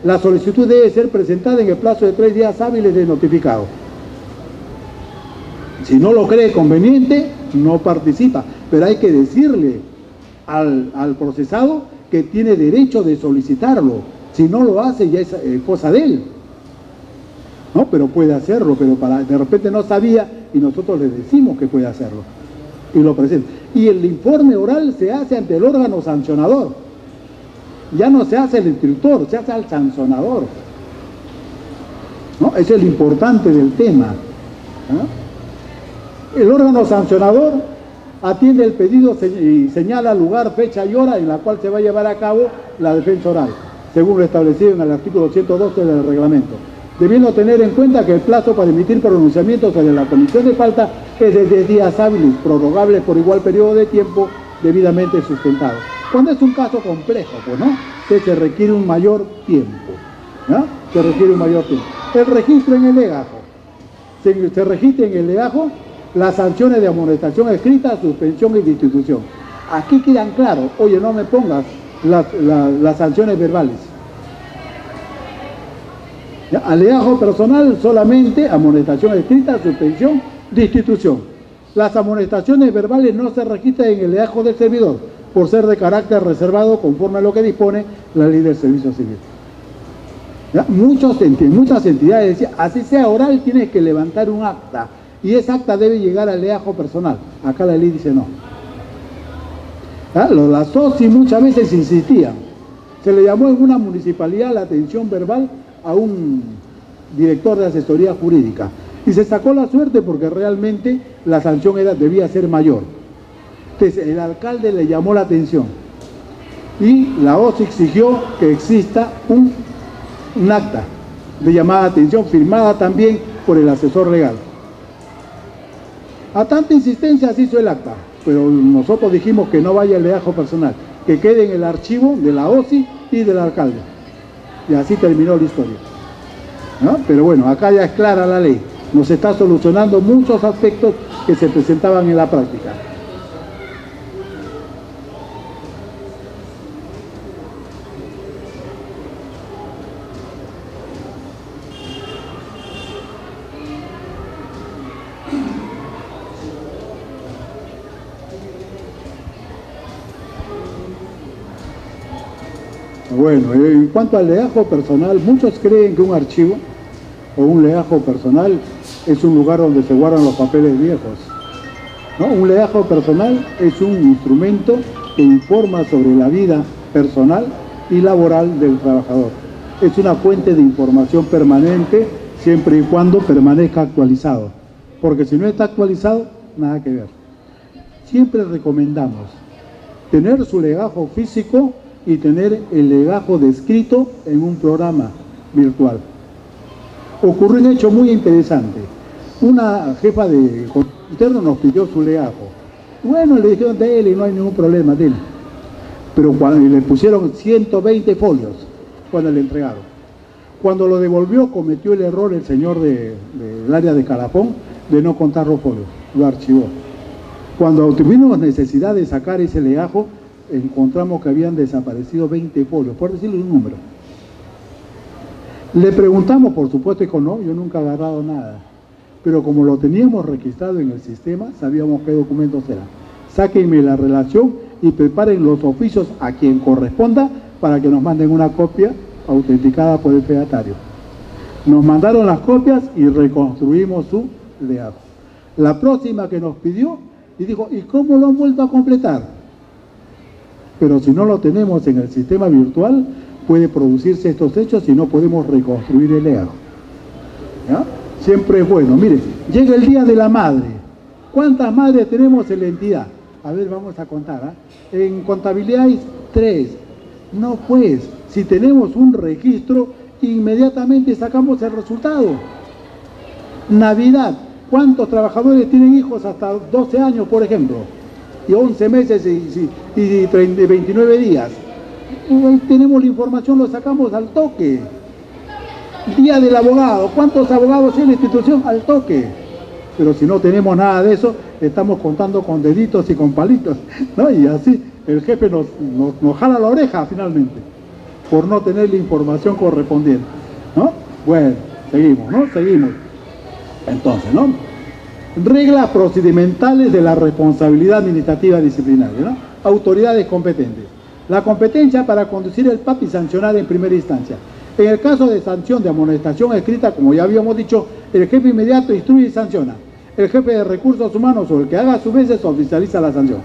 La solicitud debe ser presentada en el plazo de 3 días hábiles de notificado. Si no lo cree conveniente, no participa, pero hay que decirle al procesado que tiene derecho de solicitarlo. Si no lo hace, ya es cosa de él. ¿No? Pero puede hacerlo, pero de repente no sabía y nosotros le decimos que puede hacerlo. Y lo presenta. Y el informe oral se hace ante el órgano sancionador. Ya no se hace al instructor, se hace al sancionador. ¿No? Eso es lo importante del tema. ¿No? El órgano sancionador atiende el pedido y señala lugar, fecha y hora en la cual se va a llevar a cabo la defensa oral, según lo establecido en el artículo 112 del reglamento, debiendo tener en cuenta que el plazo para emitir pronunciamientos sobre la comisión de falta es de 10 días hábiles, prorrogables por igual periodo de tiempo debidamente sustentado. Cuando es un caso complejo, pues, ¿no? Que se requiere un mayor tiempo, ¿no? Se requiere un mayor tiempo. El registro en el legajo. Se registra en el legajo las sanciones de amonestación escrita, suspensión y destitución. Aquí quedan claros. Oye, no me pongas las sanciones verbales. ¿Ya? Al legajo personal solamente amonestación escrita, suspensión, destitución. Las amonestaciones verbales no se registran en el legajo del servidor por ser de carácter reservado conforme a lo que dispone la ley del servicio civil. ¿Ya? Muchas entidades decían, así sea oral, tienes que levantar un acta y esa acta debe llegar al legajo personal. Acá la ley dice no. ¿Ya? Las SOCI muchas veces insistían. Se le llamó en una municipalidad la atención verbal a un director de asesoría jurídica y se sacó la suerte porque realmente la sanción debía ser mayor. Entonces el alcalde le llamó la atención y la OCI exigió que exista un un acta de llamada de atención firmada también por el asesor legal. A tanta insistencia se hizo el acta, pero nosotros dijimos que no vaya el legajo personal, que quede en el archivo de la OSI y del alcalde. Y así terminó la historia, ¿no? Pero bueno, acá ya es clara la ley, nos está solucionando muchos aspectos que se presentaban en la práctica. Bueno, en cuanto al legajo personal, muchos creen que un archivo o un legajo personal es un lugar donde se guardan los papeles viejos, ¿no? Un legajo personal es un instrumento que informa sobre la vida personal y laboral del trabajador. Es una fuente de información permanente siempre y cuando permanezca actualizado, porque si no está actualizado, nada que ver. Siempre recomendamos tener su legajo físico y tener el legajo descrito en un programa virtual. Ocurrió un hecho muy interesante. Una jefa de interno nos pidió su legajo. Bueno, le dijeron de él y no hay ningún problema de él. Pero cuando le pusieron 120 folios cuando le entregaron. Cuando lo devolvió cometió el error el señor del área de Calafón de no contar los folios. Lo archivó. Cuando tuvimos necesidad de sacar ese legajo, encontramos que habían desaparecido 20 folios, por decirle un número. Le preguntamos, por supuesto, dijo, no, yo nunca he agarrado nada. Pero como lo teníamos registrado en el sistema, sabíamos qué documentos eran. Sáquenme la relación y preparen los oficios a quien corresponda para que nos manden una copia autenticada por el fedatario. Nos mandaron las copias y reconstruimos su legajo. La próxima que nos pidió, y dijo, ¿y cómo lo han vuelto a completar? Pero si no lo tenemos en el sistema virtual, puede producirse estos hechos y no podemos reconstruir el legajo. ¿Ya? Siempre es bueno. Mire, llega el Día de la Madre. ¿Cuántas madres tenemos en la entidad? A ver, vamos a contar. En contabilidad hay 3. No, pues, si tenemos un registro, inmediatamente sacamos el resultado. Navidad. ¿Cuántos trabajadores tienen hijos hasta 12 años, por ejemplo? Y 11 meses y 29 días. Tenemos la información, lo sacamos al toque. Día del abogado, ¿cuántos abogados hay en la institución? Al toque. Pero si no tenemos nada de eso, estamos contando con deditos y con palitos, ¿no? Y así el jefe nos jala la oreja finalmente, por no tener la información correspondiente, ¿no? Bueno, seguimos, ¿no? Seguimos. Entonces, ¿no? Reglas procedimentales de la responsabilidad administrativa disciplinaria, ¿no? Autoridades competentes. La competencia para conducir el PAP y sancionar en primera instancia. En el caso de sanción de amonestación escrita, como ya habíamos dicho, el jefe inmediato instruye y sanciona. El jefe de recursos humanos o el que haga a su vez oficializa la sanción.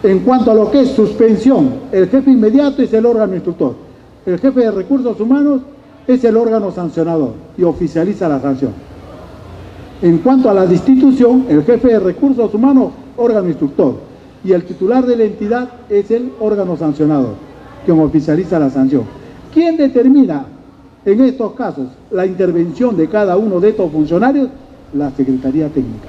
En cuanto a lo que es suspensión, el jefe inmediato es el órgano instructor. El jefe de recursos humanos es el órgano sancionador y oficializa la sanción. En cuanto a la destitución, el jefe de recursos humanos, órgano instructor, y el titular de la entidad es el órgano sancionador, quien oficializa la sanción. ¿Quién determina en estos casos la intervención de cada uno de estos funcionarios? La Secretaría Técnica.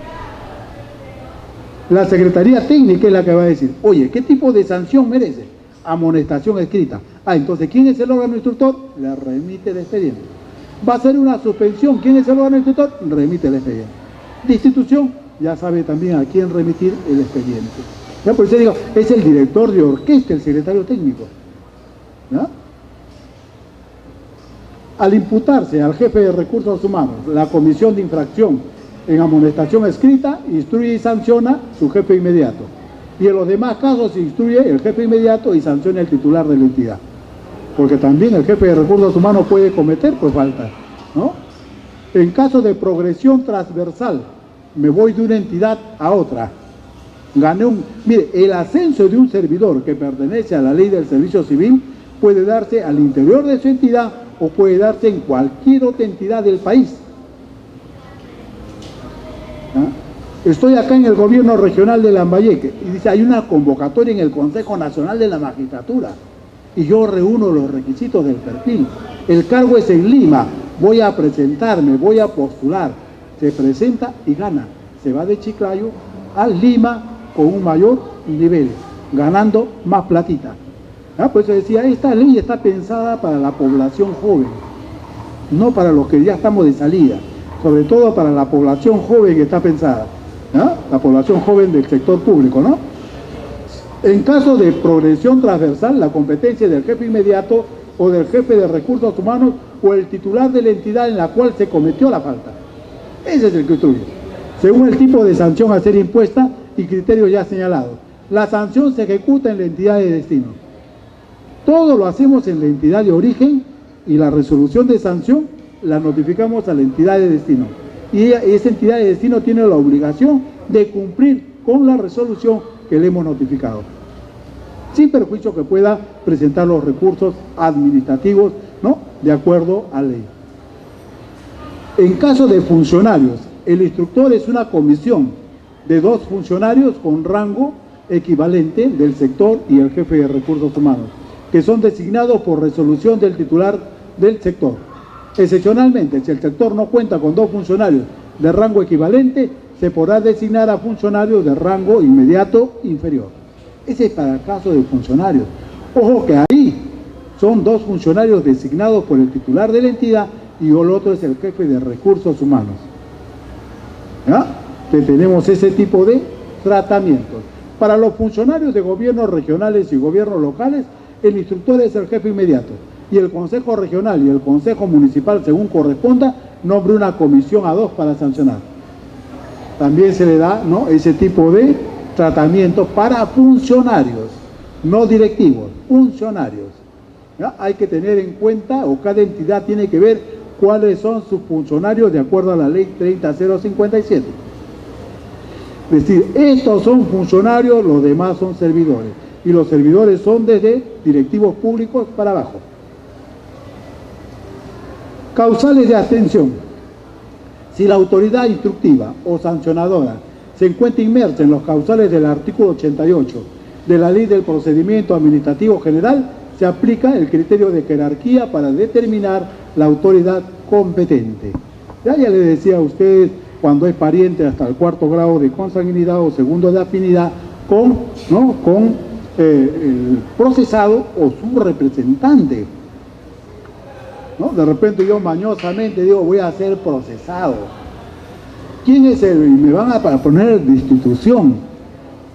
La Secretaría Técnica es la que va a decir, oye, ¿qué tipo de sanción merece? Amonestación escrita. Entonces, ¿quién es el órgano instructor? Le remite el expediente. Va a ser una suspensión. ¿Quién es el órgano instructor? Remite el expediente. Destitución, ya sabe también a quién remitir el expediente. ¿Ya? Por eso digo, es el director de orquesta, el secretario técnico. ¿Ya? Al imputarse al jefe de recursos humanos la comisión de infracción en amonestación escrita, instruye y sanciona su jefe inmediato. Y en los demás casos instruye el jefe inmediato y sanciona el titular de la entidad. Porque también el jefe de recursos humanos puede cometer pues falta, ¿no? En caso de progresión transversal, me voy de una entidad a otra. Mire, el ascenso de un servidor que pertenece a la ley del servicio civil puede darse al interior de su entidad o puede darse en cualquier otra entidad del país. ¿Ah? Estoy acá en el gobierno regional de Lambayeque y dice, hay una convocatoria en el Consejo Nacional de la Magistratura y yo reúno los requisitos del perfil. El cargo es en Lima, voy a presentarme, voy a postular. Se presenta y gana. Se va de Chiclayo a Lima con un mayor nivel, ganando más platita. Por eso decía, esta ley está pensada para la población joven, no para los que ya estamos de salida, sobre todo para la población joven que está pensada, la población joven del sector público, ¿no? En caso de progresión transversal, la competencia del jefe inmediato o del jefe de recursos humanos o el titular de la entidad en la cual se cometió la falta. Ese es el que instruye, según el tipo de sanción a ser impuesta y criterios ya señalados. La sanción se ejecuta en la entidad de destino. Todo lo hacemos en la entidad de origen y la resolución de sanción la notificamos a la entidad de destino. Y esa entidad de destino tiene la obligación de cumplir con la resolución que le hemos notificado, sin perjuicio que pueda presentar los recursos administrativos, ¿no?, de acuerdo a ley. En caso de funcionarios, el instructor es una comisión de 2 funcionarios con rango equivalente del sector y el jefe de recursos humanos, que son designados por resolución del titular del sector. Excepcionalmente, si el sector no cuenta con 2 funcionarios de rango equivalente, se podrá designar a funcionarios de rango inmediato inferior. Ese es para el caso de funcionarios. Ojo que ahí son 2 funcionarios designados por el titular de la entidad y el otro es el jefe de recursos humanos. Que tenemos ese tipo de tratamientos. Para los funcionarios de gobiernos regionales y gobiernos locales, el instructor es el jefe inmediato y el consejo regional y el consejo municipal, según corresponda, nombre una comisión ad hoc para sancionar. También se le da, ¿no?, ese tipo de tratamiento para funcionarios, no directivos, funcionarios. Hay que tener en cuenta, o cada entidad tiene que ver cuáles son sus funcionarios de acuerdo a la ley 30057. Es decir, estos son funcionarios, los demás son servidores. Y los servidores son desde directivos públicos para abajo. Causales de abstención. Si la autoridad instructiva o sancionadora se encuentra inmersa en los causales del artículo 88 de la Ley del Procedimiento Administrativo General, se aplica el criterio de jerarquía para determinar la autoridad competente. Ya le decía a ustedes, cuando es pariente hasta el 4º grado de consanguinidad o 2º de afinidad con el procesado o su representante, ¿no? De repente yo mañosamente digo, voy a ser procesado. ¿Quién es el? Y me van a poner de institución.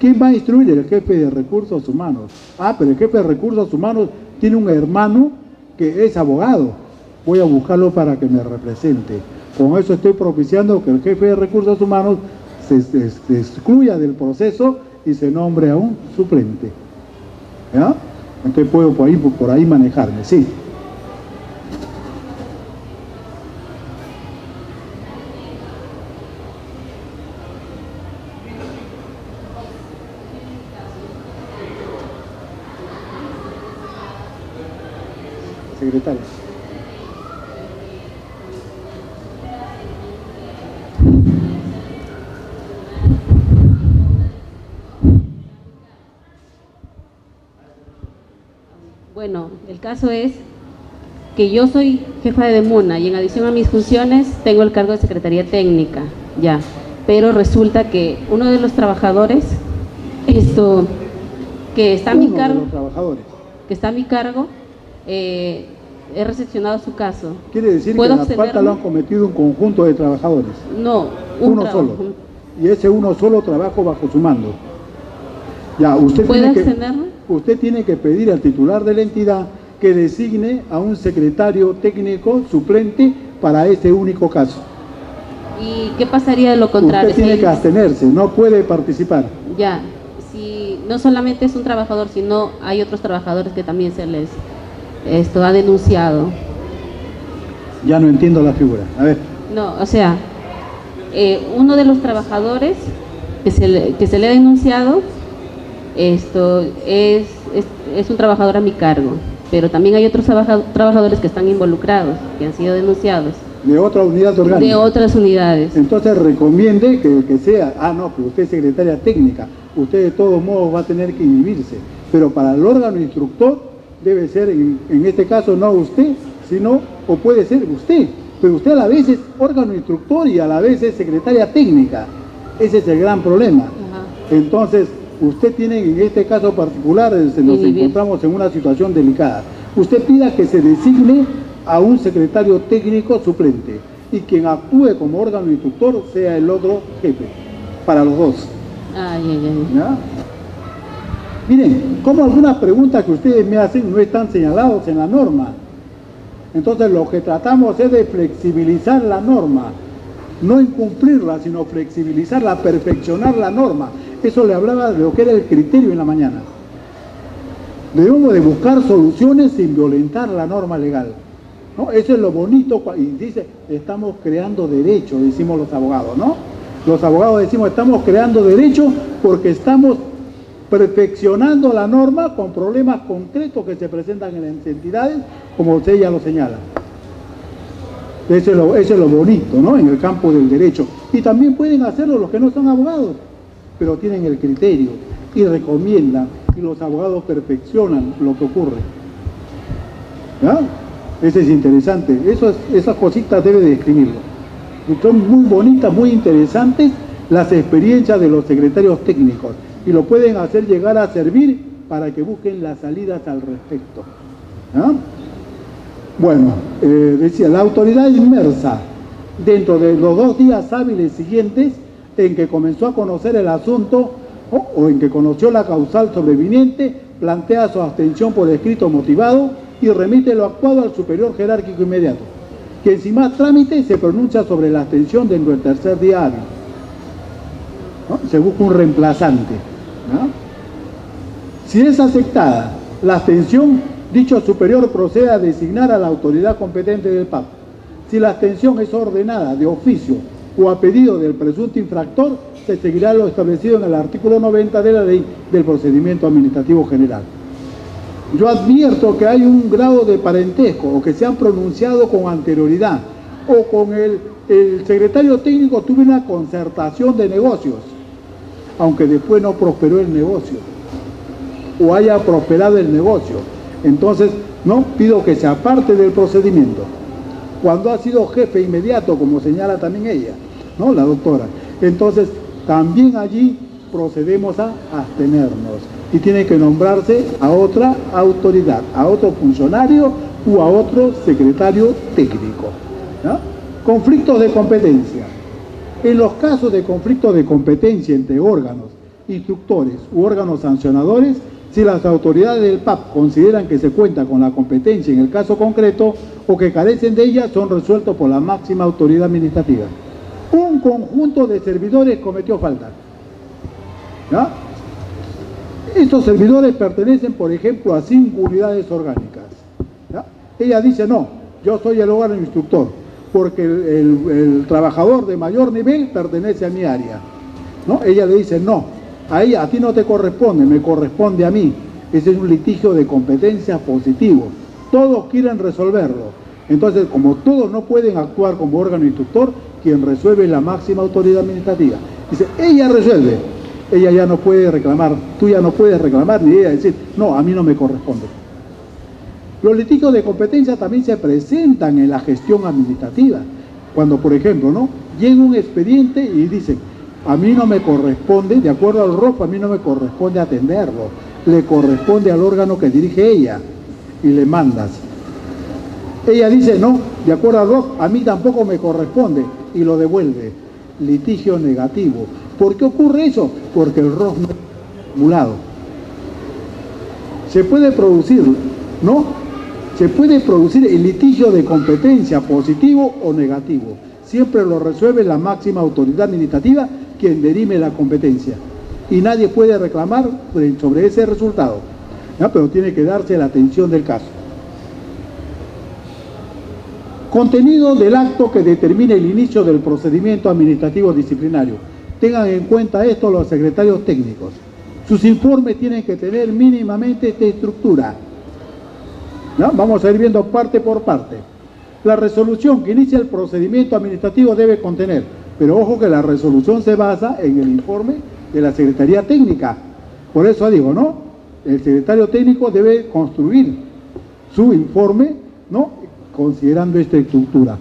¿Quién va a instruir? El jefe de recursos humanos. Pero el jefe de recursos humanos tiene un hermano que es abogado. Voy a buscarlo para que me represente. Con eso estoy propiciando que el jefe de recursos humanos se excluya del proceso y se nombre a un suplente. ¿Ya? Entonces puedo por ahí manejarme, sí. Secretario. Bueno, el caso es que yo soy jefa de DEMUNA y en adición a mis funciones tengo el cargo de Secretaría Técnica, ya. Pero resulta que uno de los trabajadores, que está a mi cargo, he recepcionado su caso. ¿Quiere decir que la falta lo han cometido un conjunto de trabajadores? No, uno solo. Y ese uno solo trabajo bajo su mando. Ya, usted tiene que pedir al titular de la entidad que designe a un secretario técnico suplente para este único caso. ¿Y qué pasaría de lo contrario? Usted tiene que abstenerse, no puede participar. Ya, si no solamente es un trabajador, sino hay otros trabajadores que también se les ha denunciado. Ya no entiendo la figura. A ver. No, o sea, uno de los trabajadores que se le ha denunciado, es un trabajador a mi cargo, pero también hay otros trabajadores que están involucrados, que han sido denunciados. ¿De otra unidad orgánica? De otras unidades. Entonces recomiende que sea, pero usted es secretaria técnica, usted de todos modos va a tener que inhibirse, pero para el órgano instructor debe ser, en este caso no usted, sino, o puede ser usted, pero usted a la vez es órgano instructor y a la vez es secretaria técnica. Ese es el gran problema. Ajá. Entonces, usted tiene, en este caso particular, nos encontramos en una situación delicada. Usted pida que se designe a un secretario técnico suplente y quien actúe como órgano instructor sea el otro jefe, para los dos. Ay, ay, ay. ¿Ya? Miren, como algunas preguntas que ustedes me hacen no están señalados en la norma. Entonces lo que tratamos es de flexibilizar la norma, no incumplirla, sino flexibilizarla, perfeccionar la norma. Eso le hablaba de lo que era el criterio en la mañana. Debemos de buscar soluciones sin violentar la norma legal, ¿no? Eso es lo bonito, y dice, estamos creando derecho, decimos los abogados, ¿no? Los abogados decimos, estamos creando derecho porque estamos perfeccionando la norma con problemas concretos que se presentan en las entidades, como usted ya lo señala. Eso es lo bonito, ¿no? En el campo del derecho. Y también pueden hacerlo los que no son abogados, pero tienen el criterio y recomiendan, y los abogados perfeccionan lo que ocurre. ¿Ya? Eso es interesante. Esas cositas debe de escribirlo. Y son muy bonitas, muy interesantes las experiencias de los secretarios técnicos. Y lo pueden hacer llegar a servir para que busquen las salidas al respecto. ¿Ah? Bueno, decía, la autoridad inmersa dentro de los 2 días hábiles siguientes en que comenzó a conocer el asunto o en que conoció la causal sobreviniente, plantea su abstención por escrito motivado y remite lo actuado al superior jerárquico inmediato, que sin más trámite se pronuncia sobre la abstención dentro del 3er día hábil. ¿No? Se busca un reemplazante, ¿no? Si es aceptada la abstención, dicho superior procede a designar a la autoridad competente del PAP. Si la abstención es ordenada de oficio o a pedido del presunto infractor, se seguirá lo establecido en el artículo 90 de la Ley del Procedimiento Administrativo General. Yo advierto que hay un grado de parentesco o que se han pronunciado con anterioridad o con el secretario técnico tuvo una concertación de negocios, aunque después no prosperó el negocio o haya prosperado el negocio. Entonces, no pido que se aparte del procedimiento. Cuando ha sido jefe inmediato, como señala también ella, ¿no? La doctora. Entonces, también allí procedemos a abstenernos y tiene que nombrarse a otra autoridad, a otro funcionario u a otro secretario técnico, ¿no? Conflictos de competencia. En los casos de conflictos de competencia entre órganos instructores u órganos sancionadores, si las autoridades del PAP consideran que se cuenta con la competencia en el caso concreto o que carecen de ella, son resueltos por la máxima autoridad administrativa. Un conjunto de servidores cometió falta, ¿ya? Estos servidores pertenecen, por ejemplo, a 5 unidades orgánicas, ¿ya? Ella dice, no, yo soy el órgano instructor, porque el trabajador de mayor nivel pertenece a mi área, ¿no? Ella le dice, no, a ti no te corresponde, me corresponde a mí. Ese es un litigio de competencia positivo. Todos quieren resolverlo. Entonces, como todos no pueden actuar como órgano instructor, quien resuelve es la máxima autoridad administrativa. Dice, ella resuelve. Ella ya no puede reclamar, tú ya no puedes reclamar, ni ella decir, no, a mí no me corresponde. Los litigios de competencia también se presentan en la gestión administrativa. Cuando, por ejemplo, ¿no?, llega un expediente y dicen, a mí no me corresponde, de acuerdo al ROF, a mí no me corresponde atenderlo, le corresponde al órgano que dirige ella, y le mandas. Ella dice, no, de acuerdo al ROF, a mí tampoco me corresponde, y lo devuelve. Litigio negativo. ¿Por qué ocurre eso? Porque el ROF no es acumulado. Se puede producir, ¿no? Se puede producir el litigio de competencia positivo o negativo. Siempre lo resuelve la máxima autoridad administrativa, quien dirime la competencia. Y nadie puede reclamar sobre ese resultado, ¿ya? Pero tiene que darse la atención del caso. Contenido del acto que determine el inicio del procedimiento administrativo disciplinario. Tengan en cuenta esto los secretarios técnicos. Sus informes tienen que tener mínimamente esta estructura, ¿ya? Vamos a ir viendo parte por parte. La resolución que inicia el procedimiento administrativo debe contener, pero ojo que la resolución se basa en el informe de la Secretaría Técnica. Por eso digo, ¿no? El secretario técnico debe construir su informe, ¿no?, considerando esta estructura.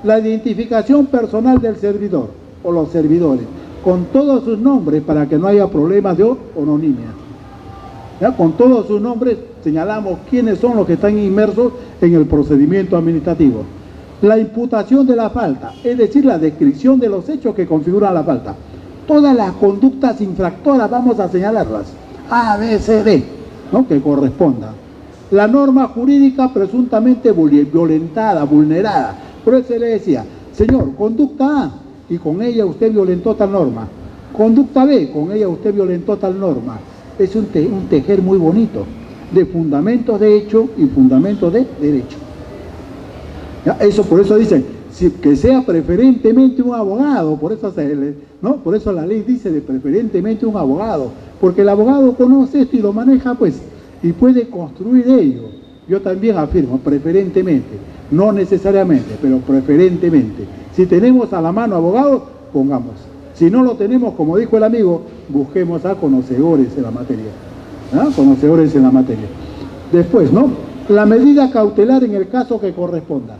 La identificación personal del servidor o los servidores, con todos sus nombres para que no haya problemas de anonimia. ¿Ya? Con todos sus nombres señalamos quiénes son los que están inmersos en el procedimiento administrativo. La imputación de la falta, es decir, la descripción de los hechos que configuran la falta. Todas las conductas infractoras vamos a señalarlas, A, B, C, D, ¿no? Que correspondan. La norma jurídica presuntamente violentada, vulnerada. Por eso le decía, señor, conducta A, y con ella usted violentó tal norma. Conducta B, con ella usted violentó tal norma. Es un tejer muy bonito, de fundamentos de hecho y fundamentos de derecho. ¿Ya? Eso, por eso dicen, que sea preferentemente un abogado, por eso, ¿no? Por eso la ley dice de preferentemente un abogado, porque el abogado conoce esto y lo maneja, pues, y puede construir ello. Yo también afirmo, preferentemente, no necesariamente, pero preferentemente. Si tenemos a la mano abogados, pongamos. Si no lo tenemos, como dijo el amigo, busquemos a conocedores en la materia. ¿Ah? Conocedores en la materia. Después, ¿no? La medida cautelar en el caso que corresponda.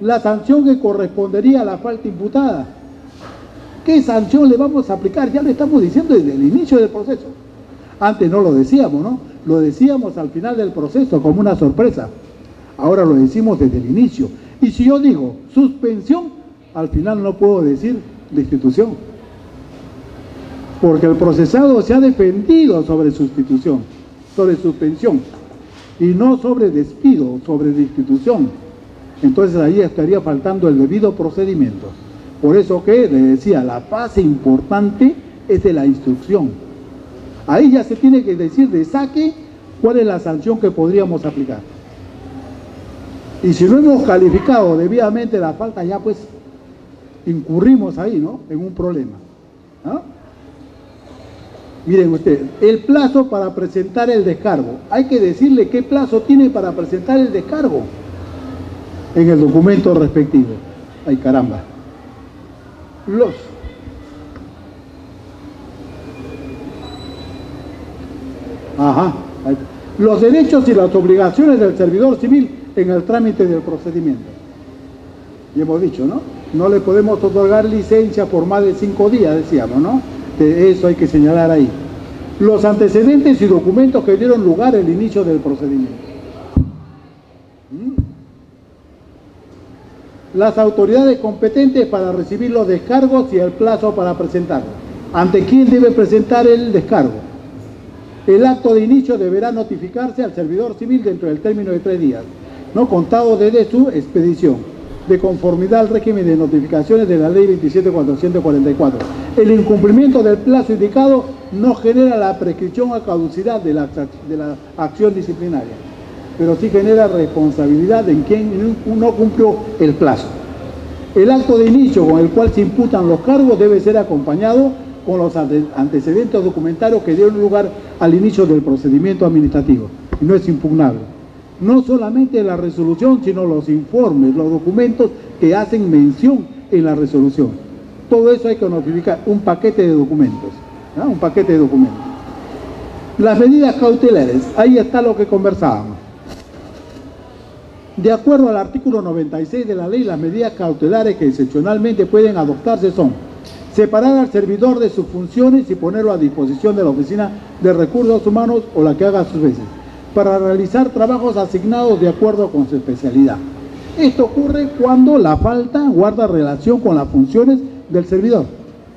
La sanción que correspondería a la falta imputada. ¿Qué sanción le vamos a aplicar? Ya lo estamos diciendo desde el inicio del proceso. Antes no lo decíamos, ¿no? Lo decíamos al final del proceso como una sorpresa. Ahora lo decimos desde el inicio. Y si yo digo suspensión, al final no puedo decir destitución. Porque el procesado se ha defendido sobre sustitución, sobre suspensión, y no sobre despido, sobre destitución. Entonces ahí estaría faltando el debido procedimiento. Por eso que le decía, la fase importante es de la instrucción. Ahí ya se tiene que decir de saque cuál es la sanción que podríamos aplicar. Y si no hemos calificado debidamente la falta, ya pues incurrimos ahí, ¿no? En un problema. ¿Ah? Miren ustedes, el plazo para presentar el descargo. Hay que decirle qué plazo tiene para presentar el descargo en el documento respectivo. Ay, caramba. Los derechos y las obligaciones del servidor civil en el trámite del procedimiento. Y hemos dicho, ¿no? No le podemos otorgar licencia por más de 5 días, decíamos, ¿no? Eso hay que señalar ahí. Los antecedentes y documentos que dieron lugar al inicio del procedimiento. Las autoridades competentes para recibir los descargos y el plazo para presentarlos. ¿Ante quién debe presentar el descargo? El acto de inicio deberá notificarse al servidor civil dentro del término de 3 días, no contado desde su expedición, de conformidad al régimen de notificaciones de la Ley 27.444. El incumplimiento del plazo indicado no genera la prescripción o caducidad de la acción disciplinaria, pero sí genera responsabilidad en quien no cumplió el plazo. El acto de inicio con el cual se imputan los cargos debe ser acompañado con los antecedentes documentarios que dieron lugar al inicio del procedimiento administrativo, y no es impugnable. No solamente la resolución, sino los informes, los documentos que hacen mención en la resolución. Todo eso hay que notificar, un paquete de documentos, ¿no? Un paquete de documentos. Las medidas cautelares, ahí está lo que conversábamos. De acuerdo al artículo 96 de la ley, las medidas cautelares que excepcionalmente pueden adoptarse son separar al servidor de sus funciones y ponerlo a disposición de la Oficina de Recursos Humanos o la que haga a sus veces, para realizar trabajos asignados de acuerdo con su especialidad. Esto ocurre cuando la falta guarda relación con las funciones del servidor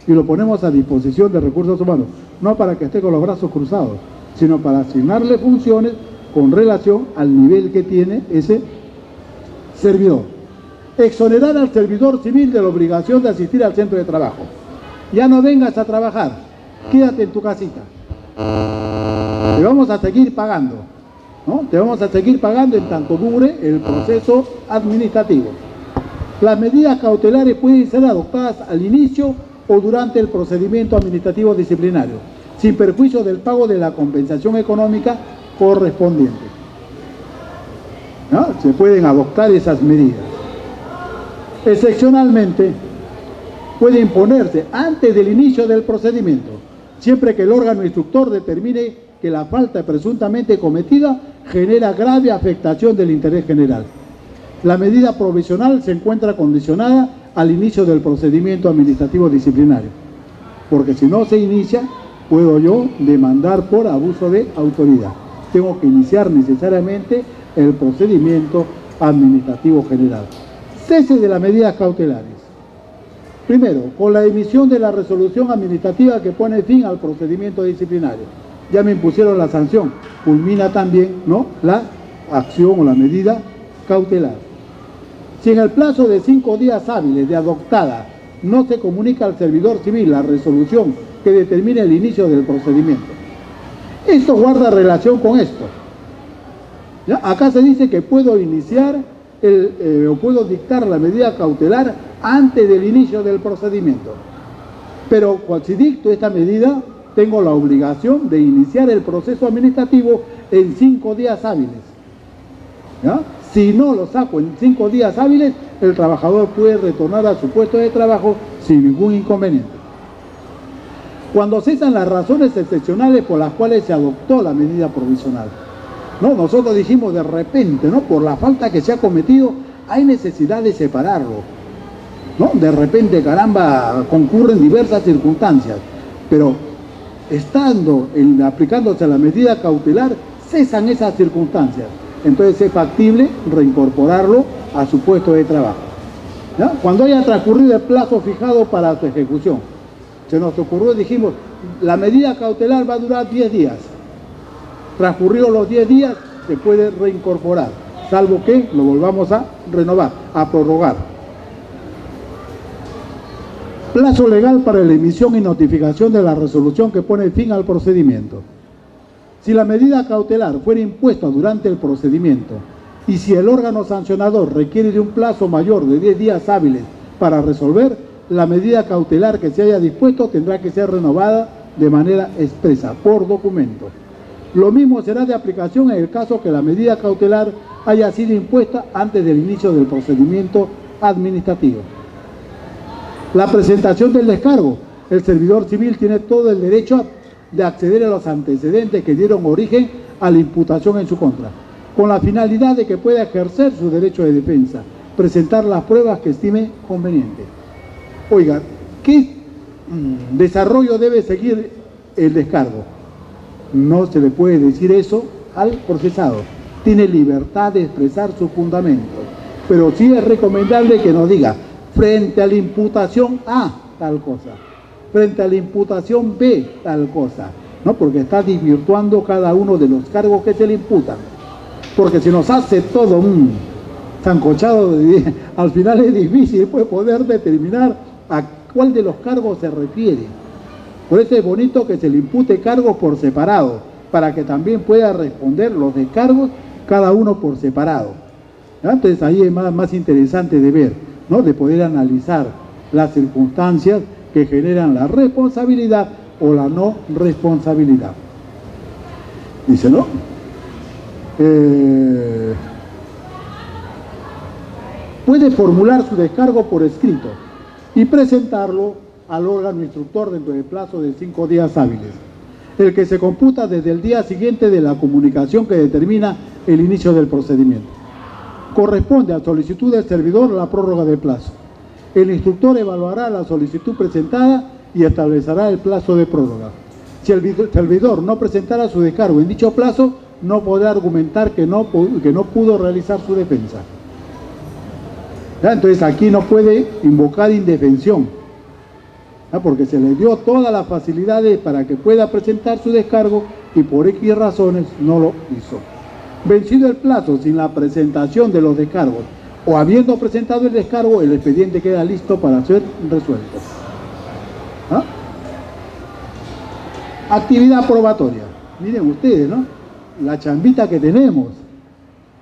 y lo ponemos a disposición de Recursos Humanos, no para que esté con los brazos cruzados, sino para asignarle funciones con relación al nivel que tiene ese servidor. Exonerar al servidor civil de la obligación de asistir al centro de trabajo. Ya no vengas a trabajar, quédate en tu casita. Te vamos a seguir pagando, ¿no? Te vamos a seguir pagando en tanto dure el proceso administrativo. Las medidas cautelares pueden ser adoptadas al inicio o durante el procedimiento administrativo disciplinario, sin perjuicio del pago de la compensación económica correspondiente. ¿No? Se pueden adoptar esas medidas. Excepcionalmente, puede imponerse antes del inicio del procedimiento, siempre que el órgano instructor determine que la falta presuntamente cometida genera grave afectación del interés general. La medida provisional se encuentra condicionada al inicio del procedimiento administrativo disciplinario, porque si no se inicia, puedo yo demandar por abuso de autoridad. Tengo que iniciar necesariamente el procedimiento administrativo general. Cese de las medidas cautelares. Primero, con la emisión de la resolución administrativa que pone fin al procedimiento disciplinario. Ya me impusieron la sanción, culmina también, ¿no?, la acción o la medida cautelar. Si en el plazo de 5 días hábiles de adoptada no se comunica al servidor civil la resolución que determine el inicio del procedimiento. Esto guarda relación con esto. ¿Ya? Acá se dice que puedo iniciar o puedo dictar la medida cautelar antes del inicio del procedimiento. Pero si dicto esta medida, tengo la obligación de iniciar el proceso administrativo en 5 días hábiles. ¿Ya? Si no lo saco en 5 días hábiles, el trabajador puede retornar a su puesto de trabajo sin ningún inconveniente. Cuando cesan las razones excepcionales por las cuales se adoptó la medida provisional. No, nosotros dijimos de repente, ¿no?, por la falta que se ha cometido, hay necesidad de separarlo. ¿No? De repente, caramba, concurren diversas circunstancias, pero aplicándose la medida cautelar, cesan esas circunstancias. Entonces es factible reincorporarlo a su puesto de trabajo. ¿Ya? Cuando haya transcurrido el plazo fijado para su ejecución, se nos ocurrió, dijimos, la medida cautelar va a durar 10 días. Transcurridos los 10 días, se puede reincorporar, salvo que lo volvamos a renovar, a prorrogar. Plazo legal para la emisión y notificación de la resolución que pone fin al procedimiento. Si la medida cautelar fuera impuesta durante el procedimiento y si el órgano sancionador requiere de un plazo mayor de 10 días hábiles para resolver, la medida cautelar que se haya dispuesto tendrá que ser renovada de manera expresa, por documento. Lo mismo será de aplicación en el caso que la medida cautelar haya sido impuesta antes del inicio del procedimiento administrativo. La presentación del descargo. El servidor civil tiene todo el derecho de acceder a los antecedentes que dieron origen a la imputación en su contra, con la finalidad de que pueda ejercer su derecho de defensa, presentar las pruebas que estime conveniente. Oiga, ¿qué desarrollo debe seguir el descargo? No se le puede decir eso al procesado. Tiene libertad de expresar sus fundamentos, pero sí es recomendable que nos diga, frente a la imputación A, tal cosa, frente a la imputación B, tal cosa, ¿no? Porque está desvirtuando cada uno de los cargos que se le imputan. Porque si nos hace todo un sancochado, al final es difícil pues, poder determinar a cuál de los cargos se refiere. Por eso es bonito que se le impute cargos por separado, para que también pueda responder los descargos cada uno por separado. ¿Ya? Entonces ahí es más interesante de ver, ¿no? De poder analizar las circunstancias que generan la responsabilidad o la no responsabilidad. Dice, ¿no? Puede formular su descargo por escrito y presentarlo al órgano instructor dentro del plazo de 5 días hábiles, el que se computa desde el día siguiente de la comunicación que determina el inicio del procedimiento. Corresponde a solicitud del servidor la prórroga del plazo. El instructor evaluará la solicitud presentada y establecerá el plazo de prórroga. Si el servidor no presentara su descargo en dicho plazo, no podrá argumentar que no pudo realizar su defensa. ¿Ya? Entonces aquí no puede invocar indefensión, ¿ya? Porque se le dio todas las facilidades para que pueda presentar su descargo y por X razones no lo hizo. Vencido el plazo sin la presentación de los descargos o habiendo presentado el descargo, el expediente queda listo para ser resuelto. ¿Ah? Actividad probatoria. Miren ustedes, ¿no? La chambita que tenemos.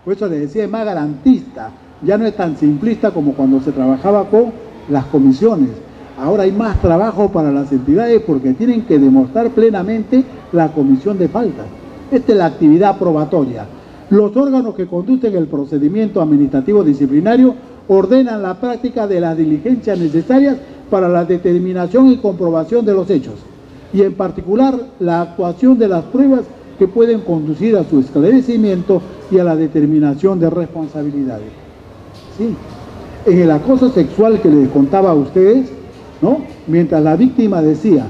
Por eso les decía, es más garantista. Ya no es tan simplista como cuando se trabajaba con las comisiones. Ahora hay más trabajo para las entidades porque tienen que demostrar plenamente la comisión de faltas. Esta es la actividad probatoria. Los órganos que conducen el procedimiento administrativo disciplinario ordenan la práctica de las diligencias necesarias para la determinación y comprobación de los hechos, y en particular la actuación de las pruebas que pueden conducir a su esclarecimiento y a la determinación de responsabilidades. Sí. En el acoso sexual que les contaba a ustedes, ¿no? Mientras la víctima decía,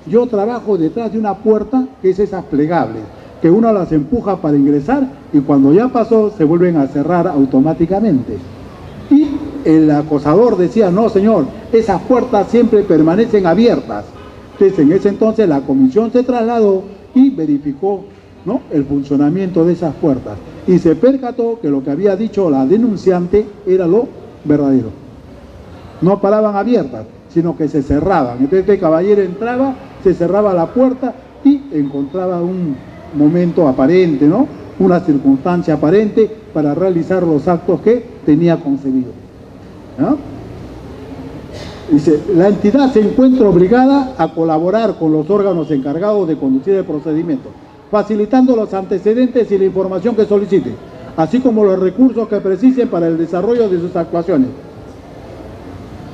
yo trabajo detrás de una puerta que es esas plegables, que uno las empuja para ingresar y cuando ya pasó se vuelven a cerrar automáticamente. Y el acosador decía, no señor, esas puertas siempre permanecen abiertas. Entonces en ese entonces la comisión se trasladó y verificó, ¿no?, el funcionamiento de esas puertas y se percató que lo que había dicho la denunciante era lo verdadero. No paraban abiertas, sino que se cerraban. Entonces el caballero entraba, se cerraba la puerta y encontraba un momento aparente, ¿no?, una circunstancia aparente para realizar los actos que tenía concebido, ¿no? Dice, la entidad se encuentra obligada a colaborar con los órganos encargados de conducir el procedimiento, facilitando los antecedentes y la información que solicite, así como los recursos que precisen para el desarrollo de sus actuaciones.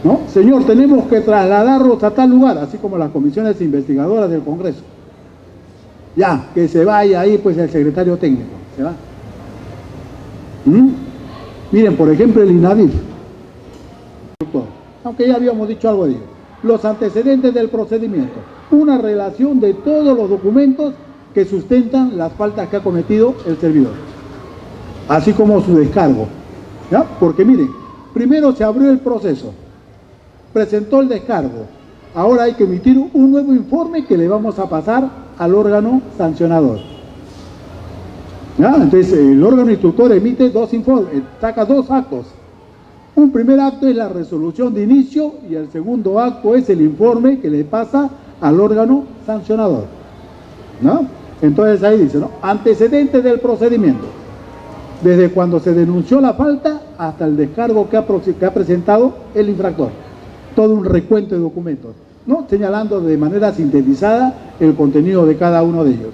¿No? Señor, tenemos que trasladarlos a tal lugar, así como las comisiones investigadoras del Congreso. Ya, que se vaya ahí pues el secretario técnico, se va. Miren, por ejemplo, el INADIF, aunque ya habíamos dicho algo de ello. Los antecedentes del procedimiento, una relación de todos los documentos que sustentan las faltas que ha cometido el servidor, así como su descargo, ¿ya? Porque miren, primero se abrió el proceso, presentó el descargo, ahora hay que emitir un nuevo informe que le vamos a pasar al órgano sancionador, ¿ya? Entonces el órgano instructor emite dos informes, saca dos actos. Un primer acto es la resolución de inicio y el segundo acto es el informe que le pasa al órgano sancionador, ¿no? Entonces ahí dice, ¿no?, antecedentes del procedimiento, desde cuando se denunció la falta hasta el descargo que ha presentado el infractor. Todo un recuento de documentos, ¿no?, señalando de manera sintetizada el contenido de cada uno de ellos.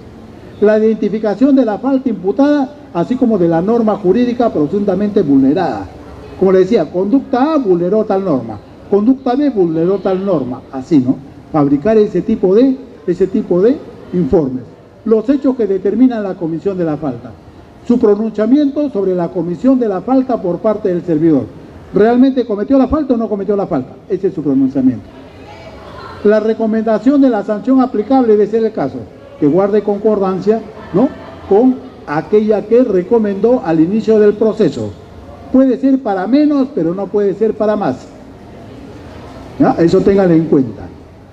La identificación de la falta imputada, así como de la norma jurídica presuntamente vulnerada. Como le decía, conducta A vulneró tal norma, conducta B vulneró tal norma, así, ¿no? Fabricar ese tipo de informes. Los hechos que determinan la comisión de la falta. Su pronunciamiento sobre la comisión de la falta por parte del servidor. ¿Realmente cometió la falta o no cometió la falta? Ese es su pronunciamiento. La recomendación de la sanción aplicable debe ser el caso, que guarde concordancia, ¿no?, con aquella que recomendó al inicio del proceso. Puede ser para menos, pero no puede ser para más, ¿ya? Eso ténganlo en cuenta,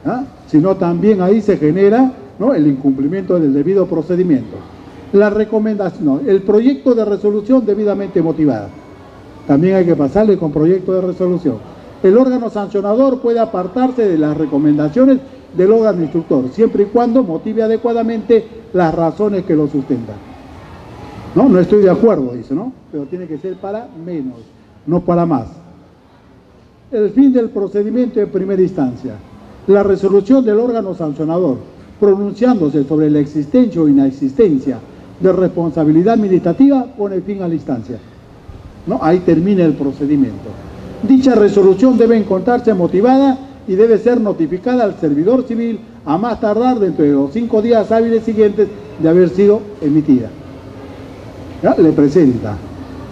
¿ya? Si no, también ahí se genera, ¿no?, el incumplimiento del debido procedimiento. La recomendación, no, el proyecto de resolución debidamente motivada. También hay que pasarle con proyecto de resolución. El órgano sancionador puede apartarse de las recomendaciones del órgano instructor, siempre y cuando motive adecuadamente las razones que lo sustentan. No, no estoy de acuerdo, dice, ¿no? Pero tiene que ser para menos, no para más. El fin del procedimiento en primera instancia. La resolución del órgano sancionador, pronunciándose sobre la existencia o inexistencia de responsabilidad administrativa, pone fin a la instancia, ¿no? Ahí termina el procedimiento. Dicha resolución debe encontrarse motivada y debe ser notificada al servidor civil a más tardar dentro de los 5 días hábiles siguientes de haber sido emitida. ¿Ya? Le presenta,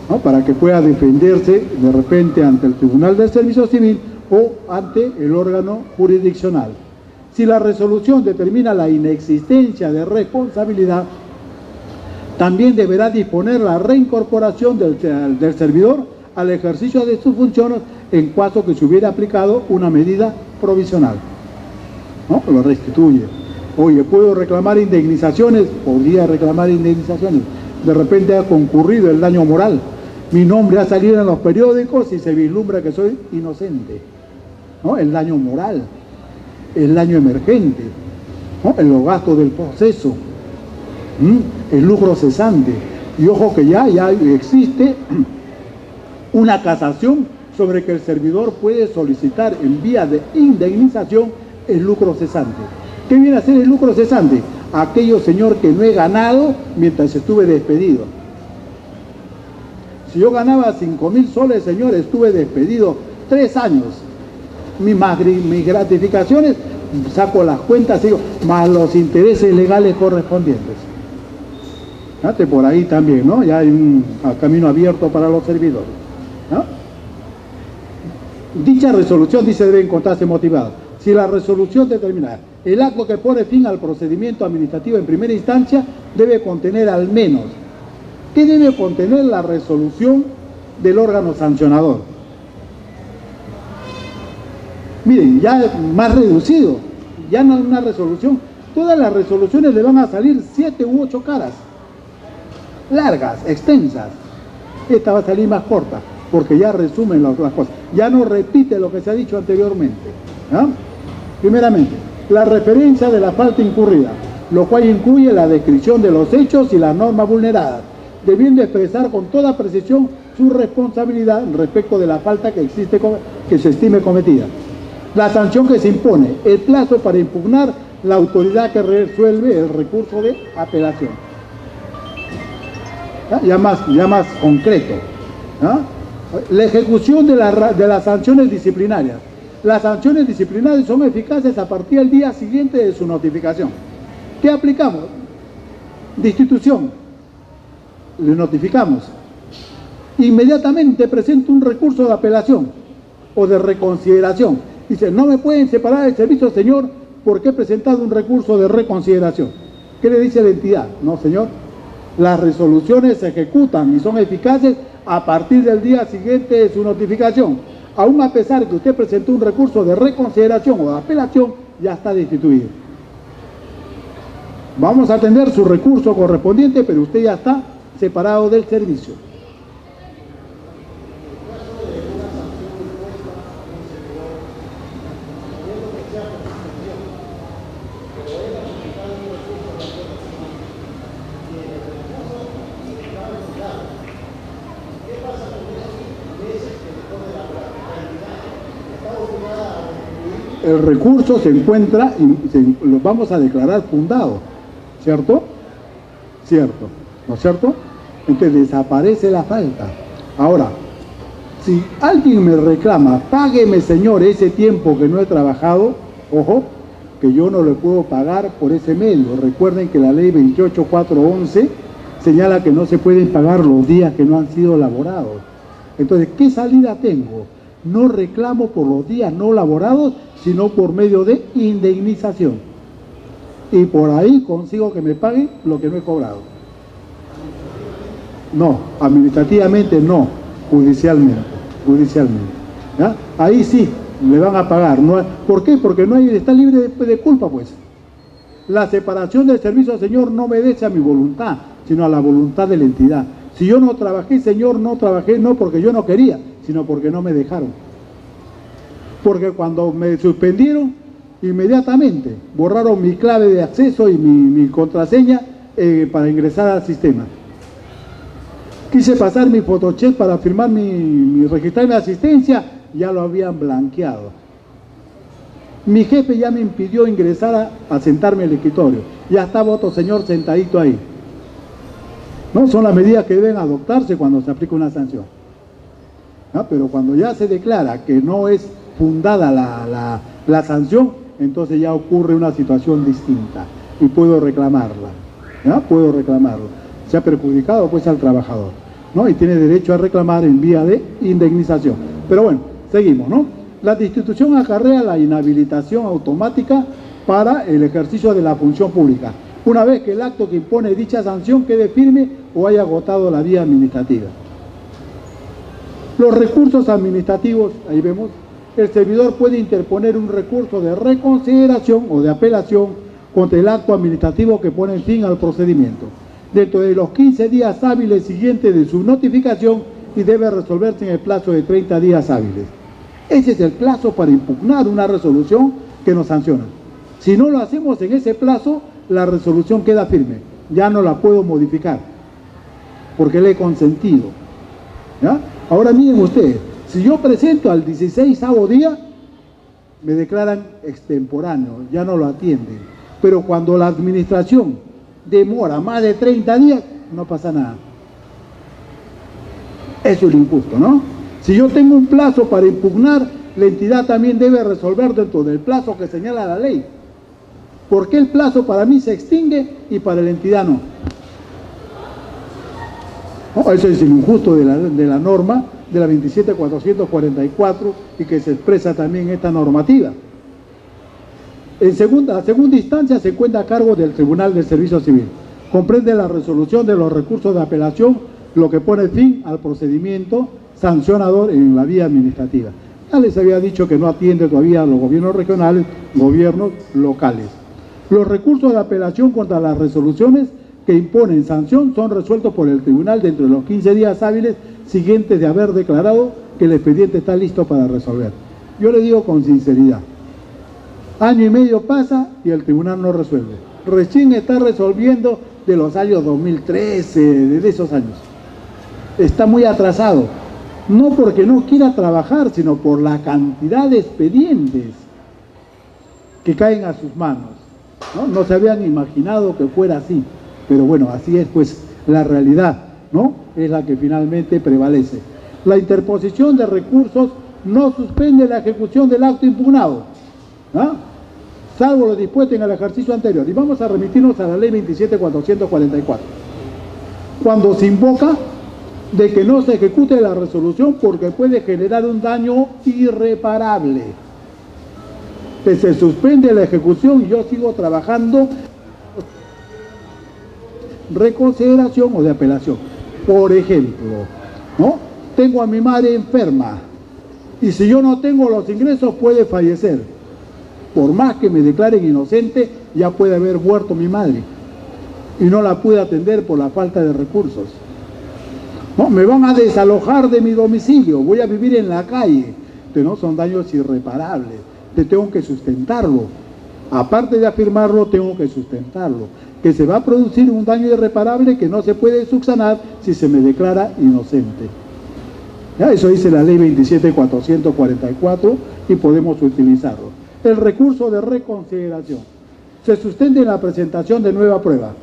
¿no?, para que pueda defenderse de repente ante el Tribunal del Servicio Civil o ante el órgano jurisdiccional. Si la resolución determina la inexistencia de responsabilidad, también deberá disponer la reincorporación del servidor al ejercicio de sus funciones en caso que se hubiera aplicado una medida provisional, ¿no? Lo restituye. Oye, ¿puedo reclamar indemnizaciones? Podría reclamar indemnizaciones. De repente ha concurrido el daño moral. Mi nombre ha salido en los periódicos y se vislumbra que soy inocente, ¿no? El daño moral, el daño emergente, ¿no?, los gastos del proceso, el lucro cesante. Y ojo que ya existe una casación sobre que el servidor puede solicitar en vía de indemnización el lucro cesante. ¿Qué viene a ser el lucro cesante? Aquello, señor, que no he ganado mientras estuve despedido. Si yo ganaba 5.000 soles, señor, estuve despedido 3 años. Mis gratificaciones, saco las cuentas, digo, más los intereses legales correspondientes. Fíjate, por ahí también, ¿no? Ya hay un camino abierto para los servidores, ¿no? Dicha resolución, dice, debe encontrarse motivada. Si la resolución determina el acto que pone fin al procedimiento administrativo en primera instancia, debe contener al menos. ¿Qué debe contener la resolución del órgano sancionador? Miren, ya más reducido, ya no es una resolución. Todas las resoluciones le van a salir 7 u 8 caras, largas, extensas. Esta va a salir más corta, porque ya resumen las cosas, ya no repite lo que se ha dicho anteriormente. ¿Ah? Primeramente, la referencia de la falta incurrida, lo cual incluye la descripción de los hechos y las normas vulneradas, debiendo expresar con toda precisión su responsabilidad respecto de la falta que se estime cometida. La sanción que se impone, el plazo para impugnar, la autoridad que resuelve el recurso de apelación. ¿Ah? Ya más concreto. ¿Ah? La ejecución de las sanciones disciplinarias. Las sanciones disciplinarias son eficaces a partir del día siguiente de su notificación. ¿Qué aplicamos? Destitución. Le notificamos. Inmediatamente presenta un recurso de apelación o de reconsideración. Dice, no me pueden separar del servicio, señor, porque he presentado un recurso de reconsideración. ¿Qué le dice la entidad? No, señor. Las resoluciones se ejecutan y son eficaces a partir del día siguiente de su notificación. Aún a pesar de que usted presentó un recurso de reconsideración o de apelación, ya está destituido. Vamos a atender su recurso correspondiente, pero usted ya está separado del servicio. El recurso se encuentra y lo vamos a declarar fundado, ¿cierto? Cierto, ¿no es cierto? Entonces desaparece la falta. Ahora, si alguien me reclama, págueme, señor, ese tiempo que no he trabajado, ojo, que yo no le puedo pagar por ese medio. Recuerden que la ley 28411 señala que no se pueden pagar los días que no han sido laborados. Entonces, ¿qué salida tengo? No reclamo por los días no laborados, sino por medio de indemnización. Y por ahí consigo que me paguen lo que no he cobrado. No, administrativamente no, judicialmente. ¿Ya? Ahí sí, le van a pagar. No, ¿por qué? Porque no hay, está libre de culpa, pues. La separación del servicio, señor, no obedece a mi voluntad, sino a la voluntad de la entidad. Si yo no trabajé, señor, no trabajé, no porque yo no quería, sino porque no me dejaron. Porque cuando me suspendieron, inmediatamente borraron mi clave de acceso y mi contraseña para ingresar al sistema. Quise pasar mi photocheck para firmar registrar mi asistencia, ya lo habían blanqueado. Mi jefe ya me impidió ingresar a sentarme en el escritorio. Ya estaba otro señor sentadito ahí. ¿No? Son las medidas que deben adoptarse cuando se aplica una sanción. ¿No? Pero cuando ya se declara que no es fundada la sanción, entonces ya ocurre una situación distinta y puedo reclamarla. ¿No? Puedo reclamarla. Se ha perjudicado pues al trabajador, ¿no? Y tiene derecho a reclamar en vía de indemnización. Pero bueno, seguimos, ¿no? La destitución acarrea la inhabilitación automática para el ejercicio de la función pública, una vez que el acto que impone dicha sanción quede firme o haya agotado la vía administrativa. Los recursos administrativos, ahí vemos, el servidor puede interponer un recurso de reconsideración o de apelación contra el acto administrativo que pone fin al procedimiento, dentro de los 15 días hábiles siguientes de su notificación y debe resolverse en el plazo de 30 días hábiles. Ese es el plazo para impugnar una resolución que nos sanciona. Si no lo hacemos en ese plazo, la resolución queda firme. Ya no la puedo modificar, porque le he consentido. ¿Ya? Ahora miren ustedes, si yo presento al 16º día, me declaran extemporáneo, ya no lo atienden. Pero cuando la administración demora más de 30 días, no pasa nada. Eso es lo injusto, ¿no? Si yo tengo un plazo para impugnar, la entidad también debe resolver dentro del plazo que señala la ley. ¿Por qué el plazo para mí se extingue y para la entidad no? Eso es lo injusto de la norma de la 27.444 y que se expresa también en esta normativa. La segunda instancia se encuentra a cargo del Tribunal del Servicio Civil. Comprende la resolución de los recursos de apelación, lo que pone fin al procedimiento sancionador en la vía administrativa. Ya les había dicho que no atiende todavía a los gobiernos regionales, gobiernos locales. Los recursos de apelación contra las resoluciones que imponen sanción son resueltos por el tribunal dentro de los 15 días hábiles siguientes de haber declarado que el expediente está listo para resolver. Yo le digo con sinceridad, año y medio pasa y el tribunal no resuelve. Recién está resolviendo de los años 2013, de esos años. Está muy atrasado. No porque no quiera trabajar, sino por la cantidad de expedientes que caen a sus manos. No se habían imaginado que fuera así. Pero bueno, así es pues la realidad, ¿no? Es la que finalmente prevalece. La interposición de recursos no suspende la ejecución del acto impugnado, ¿ah? Salvo lo dispuesto en el ejercicio anterior. Y vamos a remitirnos a la ley 27.444. Cuando se invoca de que no se ejecute la resolución porque puede generar un daño irreparable. Que se suspende la ejecución y yo sigo trabajando reconsideración o de apelación. Por ejemplo, ¿no? Tengo a mi madre enferma y si yo no tengo los ingresos puede fallecer. Por más que me declaren inocente, ya puede haber muerto mi madre y no la pude atender por la falta de recursos. No, me van a desalojar de mi domicilio, voy a vivir en la calle, pero no son daños irreparables, te tengo que sustentarlo. Aparte de afirmarlo, tengo que sustentarlo. Que se va a producir un daño irreparable que no se puede subsanar si se me declara inocente. ¿Ya? Eso dice la ley 27.444 y podemos utilizarlo. El recurso de reconsideración se sustenta en la presentación de nueva prueba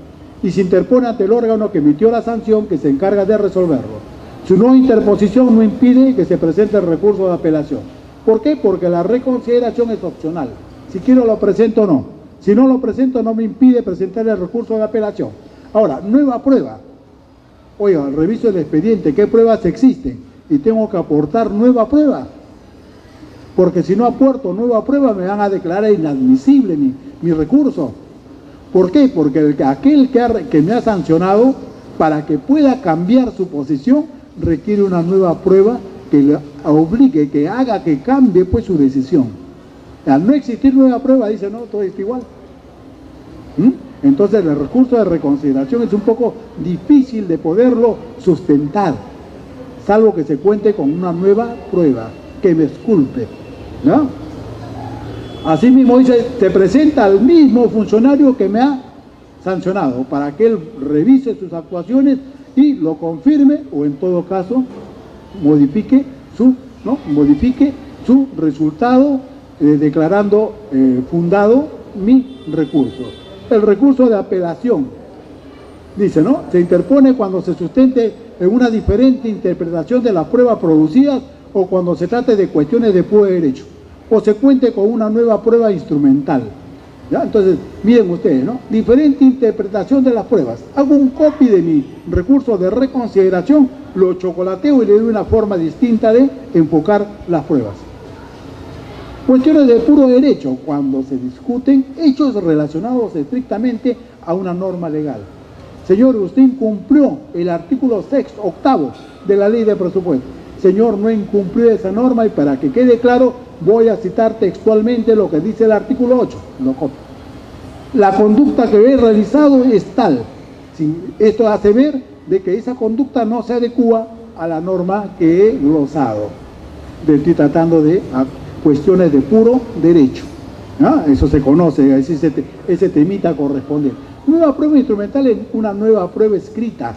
y se interpone ante el órgano que emitió la sanción que se encarga de resolverlo. Su no interposición no impide que se presente el recurso de apelación. ¿Por qué? Porque la reconsideración es opcional. Si quiero lo presento o no. Si no lo presento no me impide presentar el recurso de apelación. Ahora, nueva prueba. Oiga, reviso el expediente, ¿qué pruebas existen? Y tengo que aportar nueva prueba. Porque si no aporto nueva prueba me van a declarar inadmisible mi recurso. ¿Por qué? Porque aquel que me ha sancionado, para que pueda cambiar su posición, requiere una nueva prueba que le obligue, que haga que cambie pues su decisión. Al no existir nueva prueba, dice, no, todo está igual. Entonces el recurso de reconsideración es un poco difícil de poderlo sustentar, salvo que se cuente con una nueva prueba que me exculpe, ¿no? Asimismo dice, se presenta al mismo funcionario que me ha sancionado para que él revise sus actuaciones y lo confirme o en todo caso modifique su resultado declarando fundado mi recurso. El recurso de apelación dice, ¿no? Se interpone cuando se sustente en una diferente interpretación de las pruebas producidas o cuando se trate de cuestiones de puro derecho o se cuente con una nueva prueba instrumental. ¿Ya? Entonces, miren ustedes, ¿no? Diferente interpretación de las pruebas. Hago un copy de mi recurso de reconsideración, lo chocolateo y le doy una forma distinta de enfocar las pruebas. Cuestiones de puro derecho, cuando se discuten hechos relacionados estrictamente a una norma legal. Señor, usted incumplió el artículo 8º de la ley de presupuesto. Señor, no incumplió esa norma y para que quede claro, voy a citar textualmente lo que dice el artículo 8. Lo copio. La conducta que he realizado es tal. Esto hace ver de que esa conducta no se adecúa a la norma que he glosado. Estoy tratando de cuestiones de puro derecho. ¿Ah? Eso se conoce, ese temita correspondiente. Nueva prueba instrumental es una nueva prueba escrita,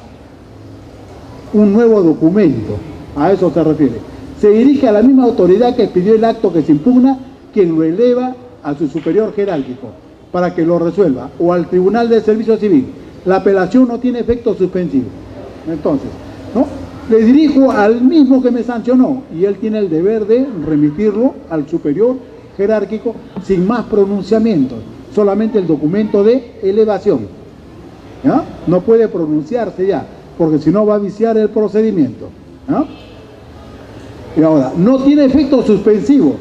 un nuevo documento, a eso se refiere. Se dirige a la misma autoridad que pidió el acto que se impugna, quien lo eleva a su superior jerárquico para que lo resuelva, o al Tribunal de Servicio Civil. La apelación no tiene efecto suspensivo. Entonces, ¿no? Le dirijo al mismo que me sancionó y él tiene el deber de remitirlo al superior jerárquico sin más pronunciamientos, solamente el documento de elevación. ¿Ya? No puede pronunciarse ya, porque si no va a viciar el procedimiento. ¿Ya? Y ahora, no tiene efecto suspensivo.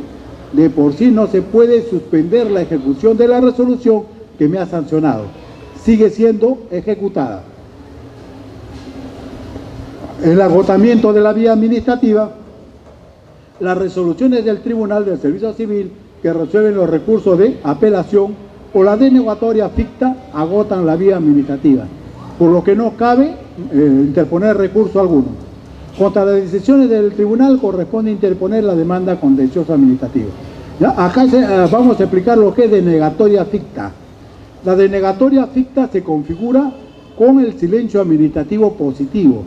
De por sí no se puede suspender la ejecución de la resolución que me ha sancionado. Sigue siendo ejecutada. El agotamiento de la vía administrativa, las resoluciones del Tribunal del Servicio Civil que resuelven los recursos de apelación o la denegatoria ficta agotan la vía administrativa, por lo que no cabe interponer recurso alguno. Contra las decisiones del tribunal corresponde interponer la demanda contenciosa administrativa. ¿Ya? Acá vamos a explicar lo que es denegatoria ficta. La denegatoria ficta se configura con el silencio administrativo positivo.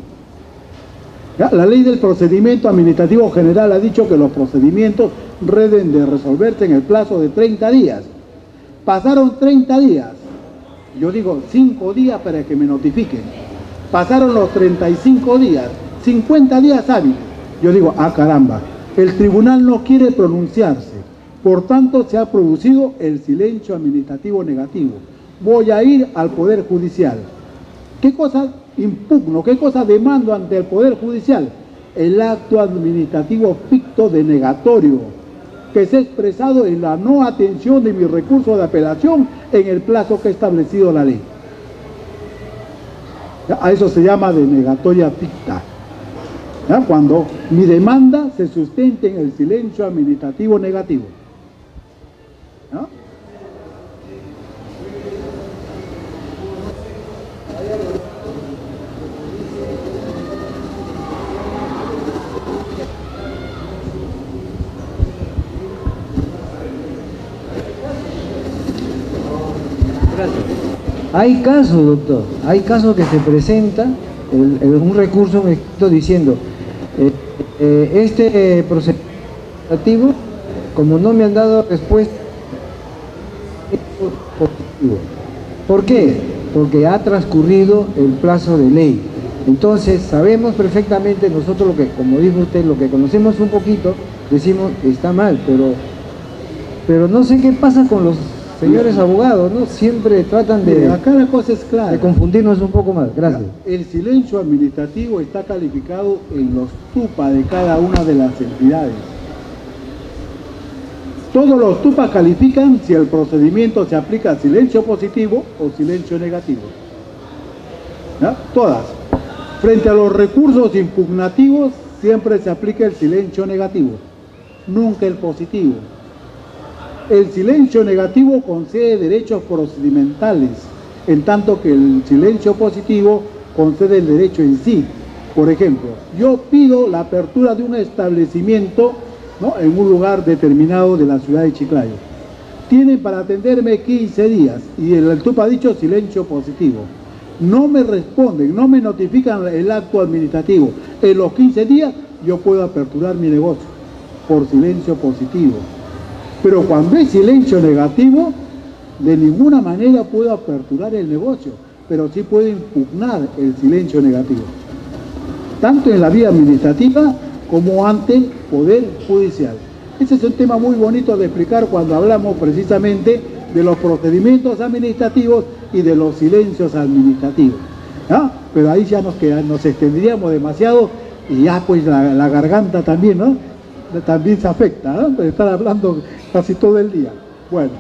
¿Ya? La ley del procedimiento administrativo general ha dicho que los procedimientos deben de resolverse en el plazo de 30 días. Pasaron 30 días, yo digo 5 días para que me notifiquen. Pasaron los 35 días, 50 días hábiles. Yo digo, ah caramba, el tribunal no quiere pronunciarse, por tanto se ha producido el silencio administrativo negativo. Voy a ir al Poder Judicial. ¿Qué cosa impugno? ¿Qué cosa demando ante el Poder Judicial? El acto administrativo ficto denegatorio, que se ha expresado en la no atención de mi recurso de apelación en el plazo que ha establecido la ley. A eso se llama denegatoria ficta. ¿Ya? Cuando mi demanda se sustente en el silencio administrativo negativo. ¿Ya? Hay casos, doctor, hay casos que se presenta un recurso en escrito diciendo este procedimiento, como no me han dado respuesta, es positivo. ¿Por qué? Porque ha transcurrido el plazo de ley. Entonces sabemos perfectamente nosotros lo que, como dijo usted, lo que conocemos un poquito, decimos está mal, pero no sé qué pasa con los señores abogados, ¿no? Siempre tratan de... Acá la cosa es clara. De confundirnos un poco más. Gracias. El silencio administrativo está calificado en los TUPA de cada una de las entidades. Todos los TUPA califican si el procedimiento se aplica silencio positivo o silencio negativo. ¿Ya? Todas. Frente a los recursos impugnativos, siempre se aplica el silencio negativo, nunca el positivo. El silencio negativo concede derechos procedimentales, en tanto que el silencio positivo concede el derecho en sí. Por ejemplo, yo pido la apertura de un establecimiento, ¿no?, en un lugar determinado de la ciudad de Chiclayo. Tienen para atenderme 15 días y el TUP ha dicho silencio positivo. No me responden, no me notifican el acto administrativo. En los 15 días yo puedo aperturar mi negocio por silencio positivo. Pero cuando es silencio negativo, de ninguna manera puedo aperturar el negocio, pero sí puedo impugnar el silencio negativo, tanto en la vía administrativa como ante el Poder Judicial. Ese es un tema muy bonito de explicar cuando hablamos precisamente de los procedimientos administrativos y de los silencios administrativos. ¿Ah? Pero ahí ya nos extenderíamos demasiado y ya pues la garganta también, ¿no? También se afecta, ¿no? De estar hablando casi todo el día. Bueno,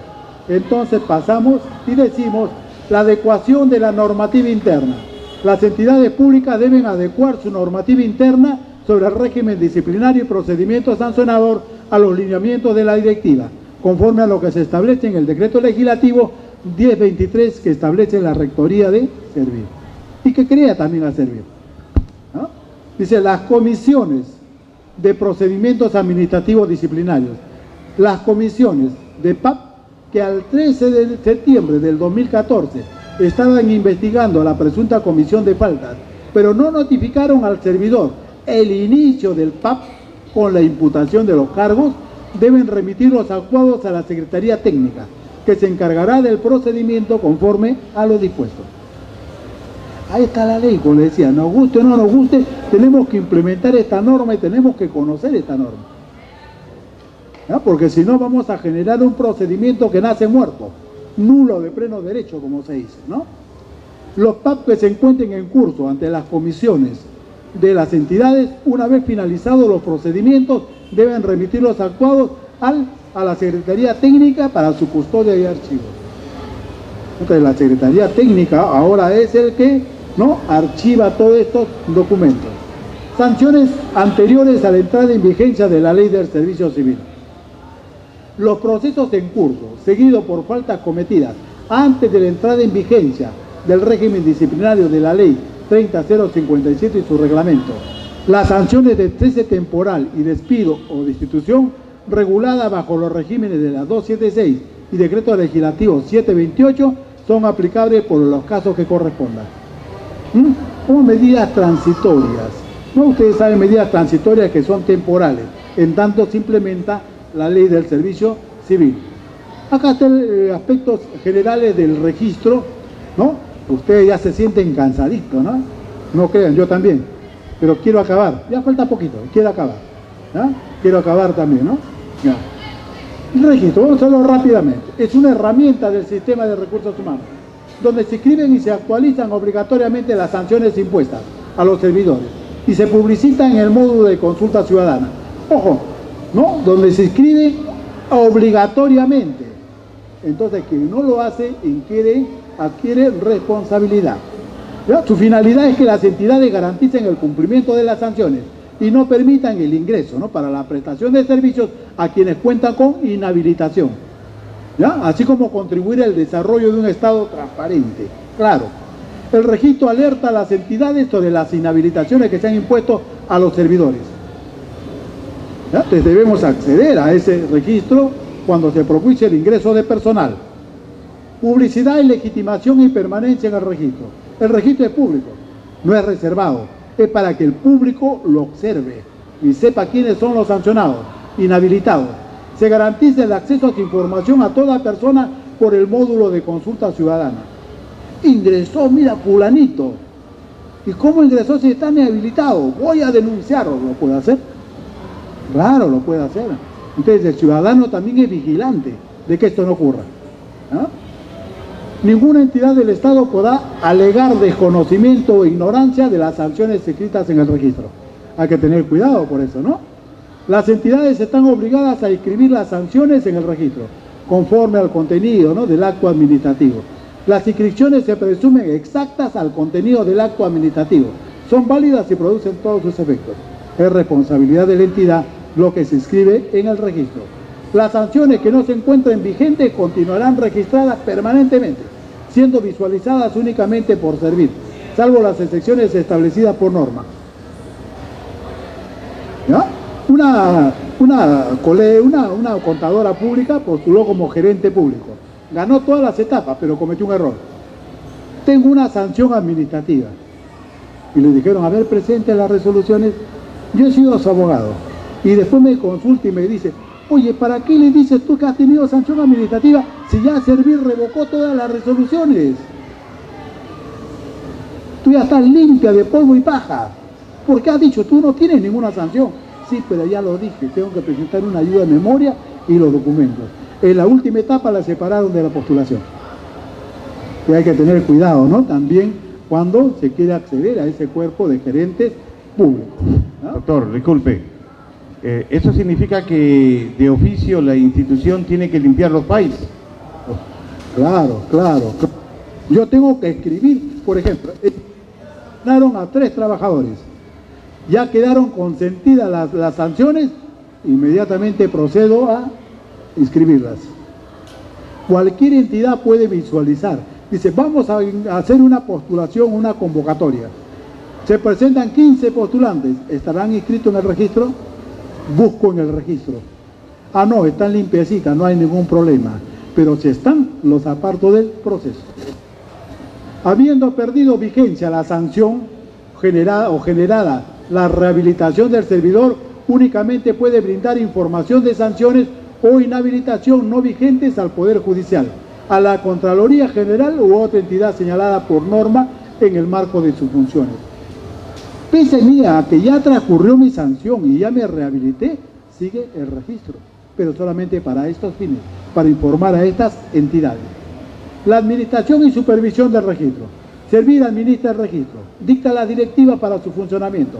entonces pasamos y decimos la adecuación de la normativa interna. Las entidades públicas deben adecuar su normativa interna sobre el régimen disciplinario y procedimiento sancionador a los lineamientos de la directiva, conforme a lo que se establece en el decreto legislativo 1023 que establece la rectoría de Servir y que crea también a Servir, ¿no? Dice las comisiones de procedimientos administrativos disciplinarios, las comisiones de PAP que al 13 de septiembre del 2014 estaban investigando la presunta comisión de faltas, pero no notificaron al servidor el inicio del PAP con la imputación de los cargos, deben remitir los acuerdos a la Secretaría Técnica, que se encargará del procedimiento conforme a lo dispuesto. Ahí está la ley, como le decía, nos guste o no nos guste, tenemos que implementar esta norma y tenemos que conocer esta norma. ¿Ya? Porque si no vamos a generar un procedimiento que nace muerto, nulo de pleno derecho, como se dice, ¿no? Los PAP que se encuentren en curso ante las comisiones de las entidades, una vez finalizados los procedimientos, deben remitir los actuados a la Secretaría Técnica para su custodia y archivo. Entonces, la Secretaría Técnica ahora es el que archiva todos estos documentos. Sanciones anteriores a la entrada en vigencia de la Ley del Servicio Civil. Los procesos en curso, seguidos por faltas cometidas antes de la entrada en vigencia del régimen disciplinario de la Ley 30.057 y su reglamento. Las sanciones de cese temporal y despido o destitución regulada bajo los regímenes de la 276 y Decreto Legislativo 728 son aplicables por los casos que correspondan. Como medidas transitorias. Ustedes saben, medidas transitorias que son temporales, en tanto se implementa la Ley del Servicio Civil. Acá están aspectos generales del registro, Ustedes ya se sienten cansaditos, No crean, yo también, pero quiero acabar. Ya falta poquito, quiero acabar. Quiero acabar también, Ya. El registro, vamos a hacerlo rápidamente. Es una herramienta del sistema de recursos humanos, donde se escriben y se actualizan obligatoriamente las sanciones impuestas a los servidores y se publicitan en el módulo de consulta ciudadana. Ojo, donde se escribe obligatoriamente. Entonces, quien no lo hace adquiere responsabilidad. ¿Ya? Su finalidad es que las entidades garanticen el cumplimiento de las sanciones y no permitan el ingreso para la prestación de servicios a quienes cuentan con inhabilitación. ¿Ya? Así como contribuir al desarrollo de un Estado transparente. Claro, el registro alerta a las entidades sobre las inhabilitaciones que se han impuesto a los servidores. ¿Ya? Entonces debemos acceder a ese registro cuando se propicie el ingreso de personal. Publicidad y legitimación y permanencia en el registro. El registro es público, no es reservado, es para que el público lo observe y sepa quiénes son los sancionados, inhabilitados. Se garantiza el acceso a su información a toda persona por el módulo de consulta ciudadana. Ingresó, mira, fulanito. ¿Y cómo ingresó si está inhabilitado? Voy a denunciarlo. ¿Lo puede hacer? Claro, lo puede hacer. Entonces el ciudadano también es vigilante de que esto no ocurra. Ninguna entidad del Estado podrá alegar desconocimiento o ignorancia de las sanciones escritas en el registro. Hay que tener cuidado por eso, Las entidades están obligadas a inscribir las sanciones en el registro, conforme al contenido del acto administrativo. Las inscripciones se presumen exactas al contenido del acto administrativo. Son válidas y producen todos sus efectos. Es responsabilidad de la entidad lo que se inscribe en el registro. Las sanciones que no se encuentren vigentes continuarán registradas permanentemente, siendo visualizadas únicamente por servir, salvo las excepciones establecidas por norma. ¿Ya? Una contadora pública postuló como gerente público. Ganó todas las etapas, pero cometió un error. Tengo una sanción administrativa. Y le dijeron, a ver, presente las resoluciones. Yo he sido su abogado. Y después me consulta y me dice, oye, ¿para qué le dices tú que has tenido sanción administrativa si ya Servir revocó todas las resoluciones? Tú ya estás limpia de polvo y paja. ¿Por qué has dicho? Tú no tienes ninguna sanción. Sí, pero ya lo dije, tengo que presentar una ayuda de memoria y los documentos. En la última etapa la separaron de la postulación. Y hay que tener cuidado, También cuando se quiere acceder a ese cuerpo de gerentes públicos. Doctor, disculpe. ¿Eso significa que de oficio la institución tiene que limpiar los países? Claro. Yo tengo que escribir, por ejemplo, asignaron a 3 trabajadores. Ya quedaron consentidas las sanciones, inmediatamente procedo a inscribirlas. Cualquier entidad puede visualizar. Dice, vamos a hacer una postulación, una convocatoria. Se presentan 15 postulantes. ¿Estarán inscritos en el registro? Busco en el registro. No, están limpiecitas, no hay ningún problema. Pero si están, los aparto del proceso. Habiendo perdido vigencia la sanción generada, la rehabilitación del servidor únicamente puede brindar información de sanciones o inhabilitación no vigentes al Poder Judicial, a la Contraloría General u otra entidad señalada por norma en el marco de sus funciones. Pese a que ya transcurrió mi sanción y ya me rehabilité, sigue el registro, pero solamente para estos fines, para informar a estas entidades. La administración y supervisión del registro. Servir administra el registro, dicta la directiva para su funcionamiento,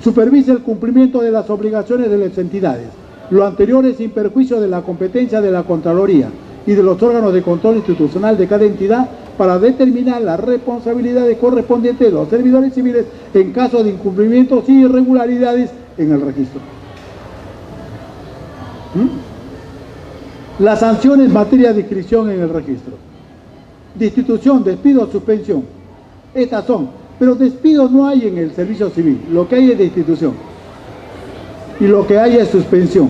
supervisa el cumplimiento de las obligaciones de las entidades. Lo anterior es sin perjuicio de la competencia de la Contraloría y de los órganos de control institucional de cada entidad para determinar las responsabilidades correspondientes de los servidores civiles en caso de incumplimientos y irregularidades en el registro. Las sanciones en materia de inscripción en el registro. Destitución, despido, suspensión. Estas son, pero despido no hay en el servicio civil, lo que hay es destitución y lo que hay es suspensión.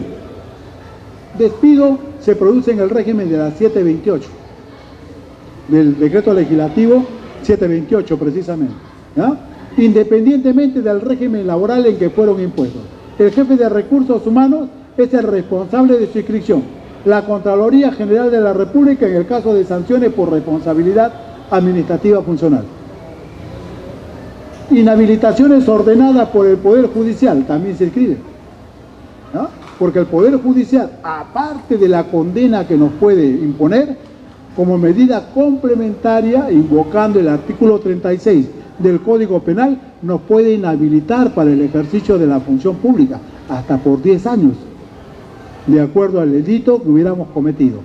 Despido se produce en el régimen de la 728, del decreto legislativo 728 precisamente, ¿ya? Independientemente del régimen laboral en que fueron impuestos. El jefe de recursos humanos es el responsable de su inscripción. La Contraloría General de la República en el caso de sanciones por responsabilidad administrativa funcional. Inhabilitaciones ordenadas por el Poder Judicial también se inscriben, ¿no? Porque el Poder Judicial, aparte de la condena que nos puede imponer, como medida complementaria, invocando el artículo 36 del Código Penal, nos puede inhabilitar para el ejercicio de la función pública, hasta por 10 años, de acuerdo al delito que hubiéramos cometido.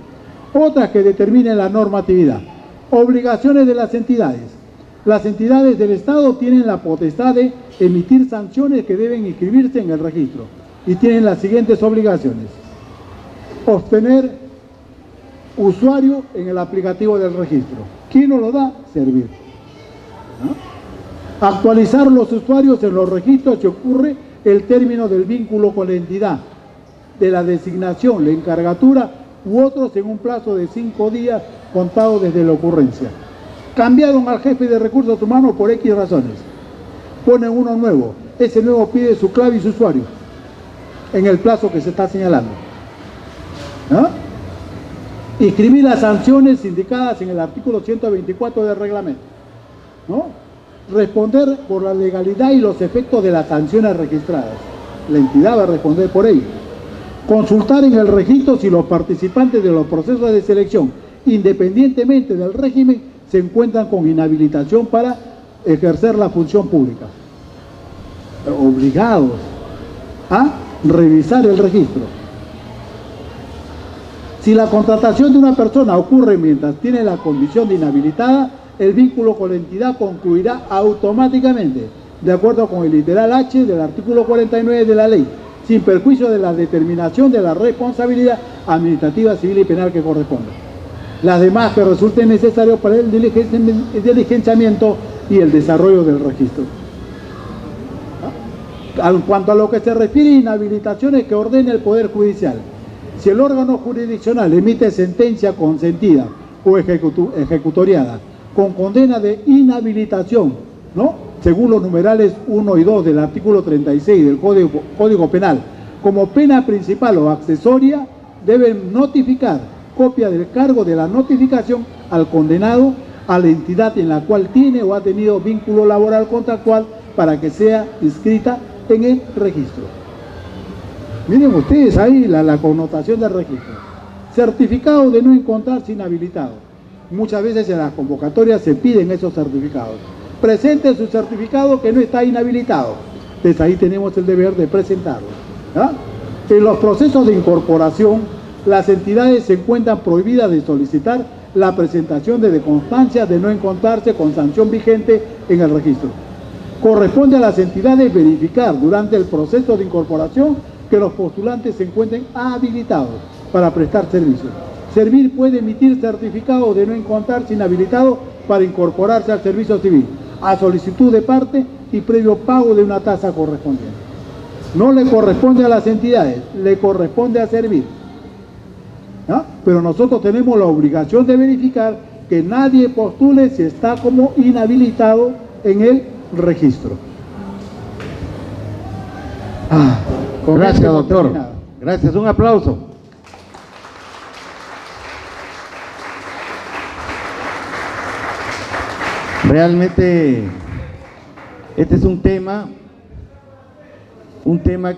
Otras que determinen la normatividad. Obligaciones de las entidades. Las entidades del Estado tienen la potestad de emitir sanciones que deben inscribirse en el registro y tienen las siguientes obligaciones: obtener usuario en el aplicativo del registro. ¿Quién nos lo da? Servir, ¿no? Actualizar los usuarios en los registros si ocurre el término del vínculo con la entidad, de la designación, la encargatura u otros en un plazo de 5 días contado desde la ocurrencia. Cambiaron al jefe de recursos humanos por X razones. Ponen uno nuevo. Ese nuevo pide su clave y su usuario en el plazo que se está señalando, ¿no? Inscribir las sanciones indicadas en el artículo 124 del reglamento, ¿no? Responder por la legalidad y los efectos de las sanciones registradas. La entidad va a responder por ello. Consultar en el registro si los participantes de los procesos de selección, independientemente del régimen, se encuentran con inhabilitación para ejercer la función pública. Obligados a revisar el registro. Si la contratación de una persona ocurre mientras tiene la condición de inhabilitada, el vínculo con la entidad concluirá automáticamente, de acuerdo con el literal H del artículo 49 de la ley, sin perjuicio de la determinación de la responsabilidad administrativa, civil y penal que corresponda. Las demás que resulten necesarios para el diligenciamiento y el desarrollo del registro. En cuanto a lo que se refiere a inhabilitaciones que ordene el Poder Judicial, si el órgano jurisdiccional emite sentencia consentida o ejecutoriada con condena de inhabilitación, ¿no?, según los numerales 1 y 2 del artículo 36 del Código Penal, como pena principal o accesoria, deben notificar copia del cargo de la notificación al condenado, a la entidad en la cual tiene o ha tenido vínculo laboral contractual para que sea inscrita en el registro. Miren ustedes ahí la connotación del registro. Certificado de no encontrarse inhabilitado. Muchas veces en las convocatorias se piden esos certificados. Presente su certificado que no está inhabilitado. Entonces ahí tenemos el deber de presentarlo, ¿no? En los procesos de incorporación, las entidades se encuentran prohibidas de solicitar la presentación de constancia de no encontrarse con sanción vigente en el registro. Corresponde a las entidades verificar durante el proceso de incorporación que los postulantes se encuentren habilitados para prestar servicios. Servir puede emitir certificado de no encontrarse inhabilitado para incorporarse al servicio civil, a solicitud de parte y previo pago de una tasa correspondiente. No le corresponde a las entidades, le corresponde a Servir, ¿no? Pero nosotros tenemos la obligación de verificar que nadie postule si está como inhabilitado en el registro. Gracias, doctor. Gracias, un aplauso. Realmente este es un tema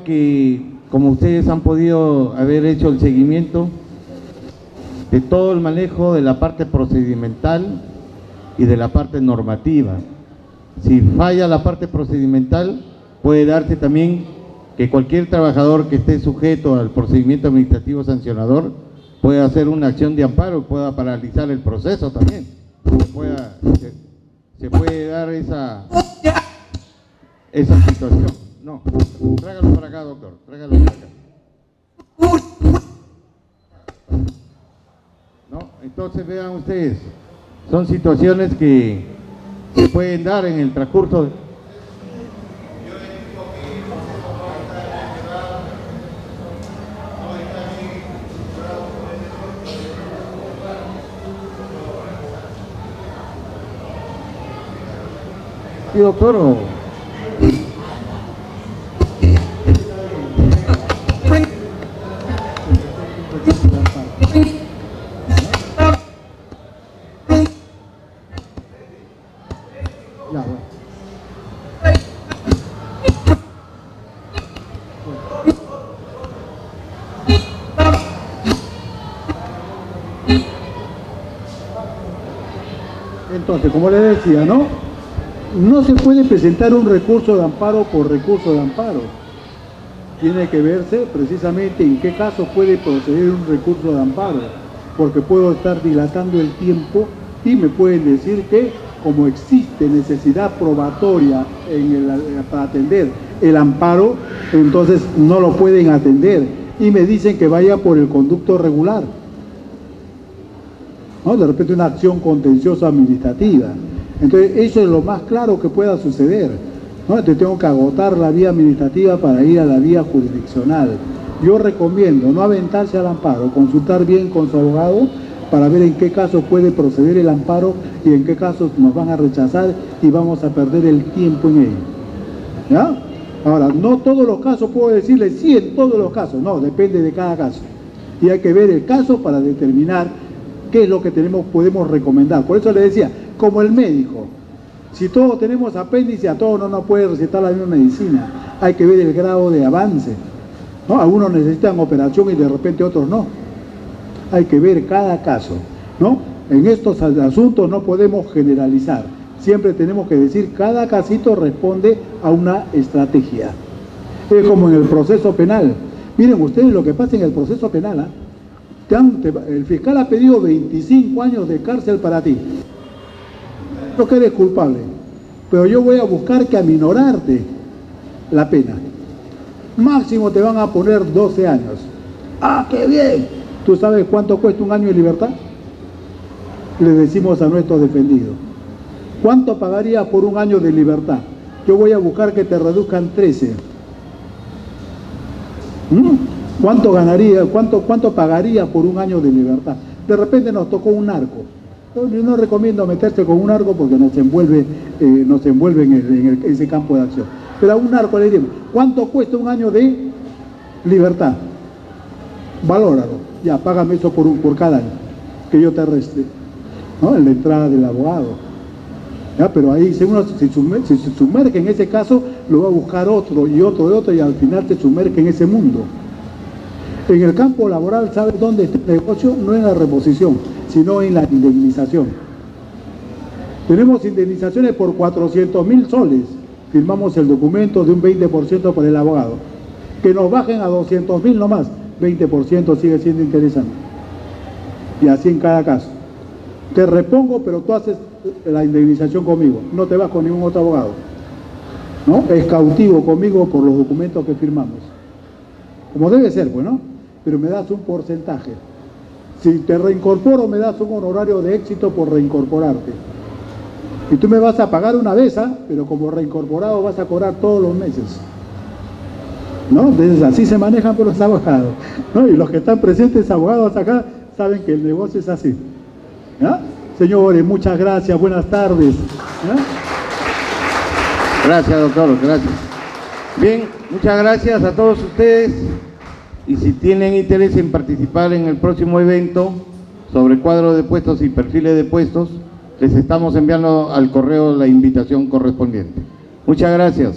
que, como ustedes han podido haber hecho el seguimiento de todo el manejo de la parte procedimental, y de la parte normativa. Si falla la parte procedimental, puede darse también que cualquier trabajador que esté sujeto al procedimiento administrativo sancionador pueda hacer una acción de amparo, pueda paralizar el proceso también. Se puede dar esa situación. No, tráigalo para acá, doctor, tráigalo para acá. ¿No? Entonces vean ustedes, son situaciones que se pueden dar en el transcurso de... Sí, doctor, o... Ya, bueno. Entonces, como le decía, no se puede presentar un recurso de amparo por recurso de amparo. Tiene que verse precisamente en qué caso puede proceder un recurso de amparo, porque puedo estar dilatando el tiempo y me pueden decir que como existe necesidad probatoria para atender el amparo, entonces no lo pueden atender y me dicen que vaya por el conducto regular, ¿no? De repente una acción contenciosa administrativa. Entonces eso es lo más claro que pueda suceder, ¿no? Entonces tengo que agotar la vía administrativa para ir a la vía jurisdiccional. Yo recomiendo no aventarse al amparo, consultar bien con su abogado para ver en qué caso puede proceder el amparo y en qué casos nos van a rechazar y vamos a perder el tiempo en ello. ¿Ya? Ahora, no todos los casos puedo decirle sí en todos los casos, no, depende de cada caso. Y hay que ver el caso para determinar qué es lo que podemos recomendar. Por eso le decía, como el médico, si todos tenemos apéndice, a todos no nos puede recetar la misma medicina. Hay que ver el grado de avance, ¿no? Algunos necesitan operación y de repente otros no. Hay que ver cada caso, ¿no? En estos asuntos no podemos generalizar. Siempre tenemos que decir, cada casito responde a una estrategia. Es como en el proceso penal. Miren ustedes lo que pasa en el proceso penal, el fiscal ha pedido 25 años de cárcel para ti. No que eres culpable, pero yo voy a buscar que aminorarte la pena. Máximo te van a poner 12 años. ¡Ah, qué bien! ¿Tú sabes cuánto cuesta un año de libertad? Le decimos a nuestros defendidos. ¿Cuánto pagarías por un año de libertad? Yo voy a buscar que te reduzcan 13. ¿Cuánto ganaría, cuánto pagaría por un año de libertad? De repente nos tocó un narco. Yo no recomiendo meterse con un narco porque nos envuelve en ese campo de acción. Pero a un narco le diríamos, ¿cuánto cuesta un año de libertad? Valóralo. Ya, págame eso por cada año que yo te arreste, ¿no? En la entrada del abogado. ¿Ya? Pero ahí si uno se sumerge en ese caso, lo va a buscar otro y otro y al final se sumerge en ese mundo. En el campo laboral, ¿sabes dónde está el negocio? No en la reposición, sino en la indemnización. Tenemos indemnizaciones por 400.000 soles. Firmamos el documento de un 20% por el abogado. Que nos bajen a 200.000 nomás. 20% sigue siendo interesante. Y así en cada caso. Te repongo, pero tú haces la indemnización conmigo. No te vas con ningún otro abogado, ¿no? Es cautivo conmigo por los documentos que firmamos. Como debe ser, pues, ¿no? Pero me das un porcentaje. Si te reincorporo, me das un honorario de éxito por reincorporarte. Y tú me vas a pagar una vez, pero como reincorporado vas a cobrar todos los meses, ¿no? Entonces así se manejan por los abogados, ¿no? Y los que están presentes abogados acá saben que el negocio es así. ¿Ya? Señores, muchas gracias, buenas tardes. ¿Ya? Gracias, doctor, gracias. Bien, muchas gracias a todos ustedes. Y si tienen interés en participar en el próximo evento sobre cuadro de puestos y perfiles de puestos, les estamos enviando al correo la invitación correspondiente. Muchas gracias.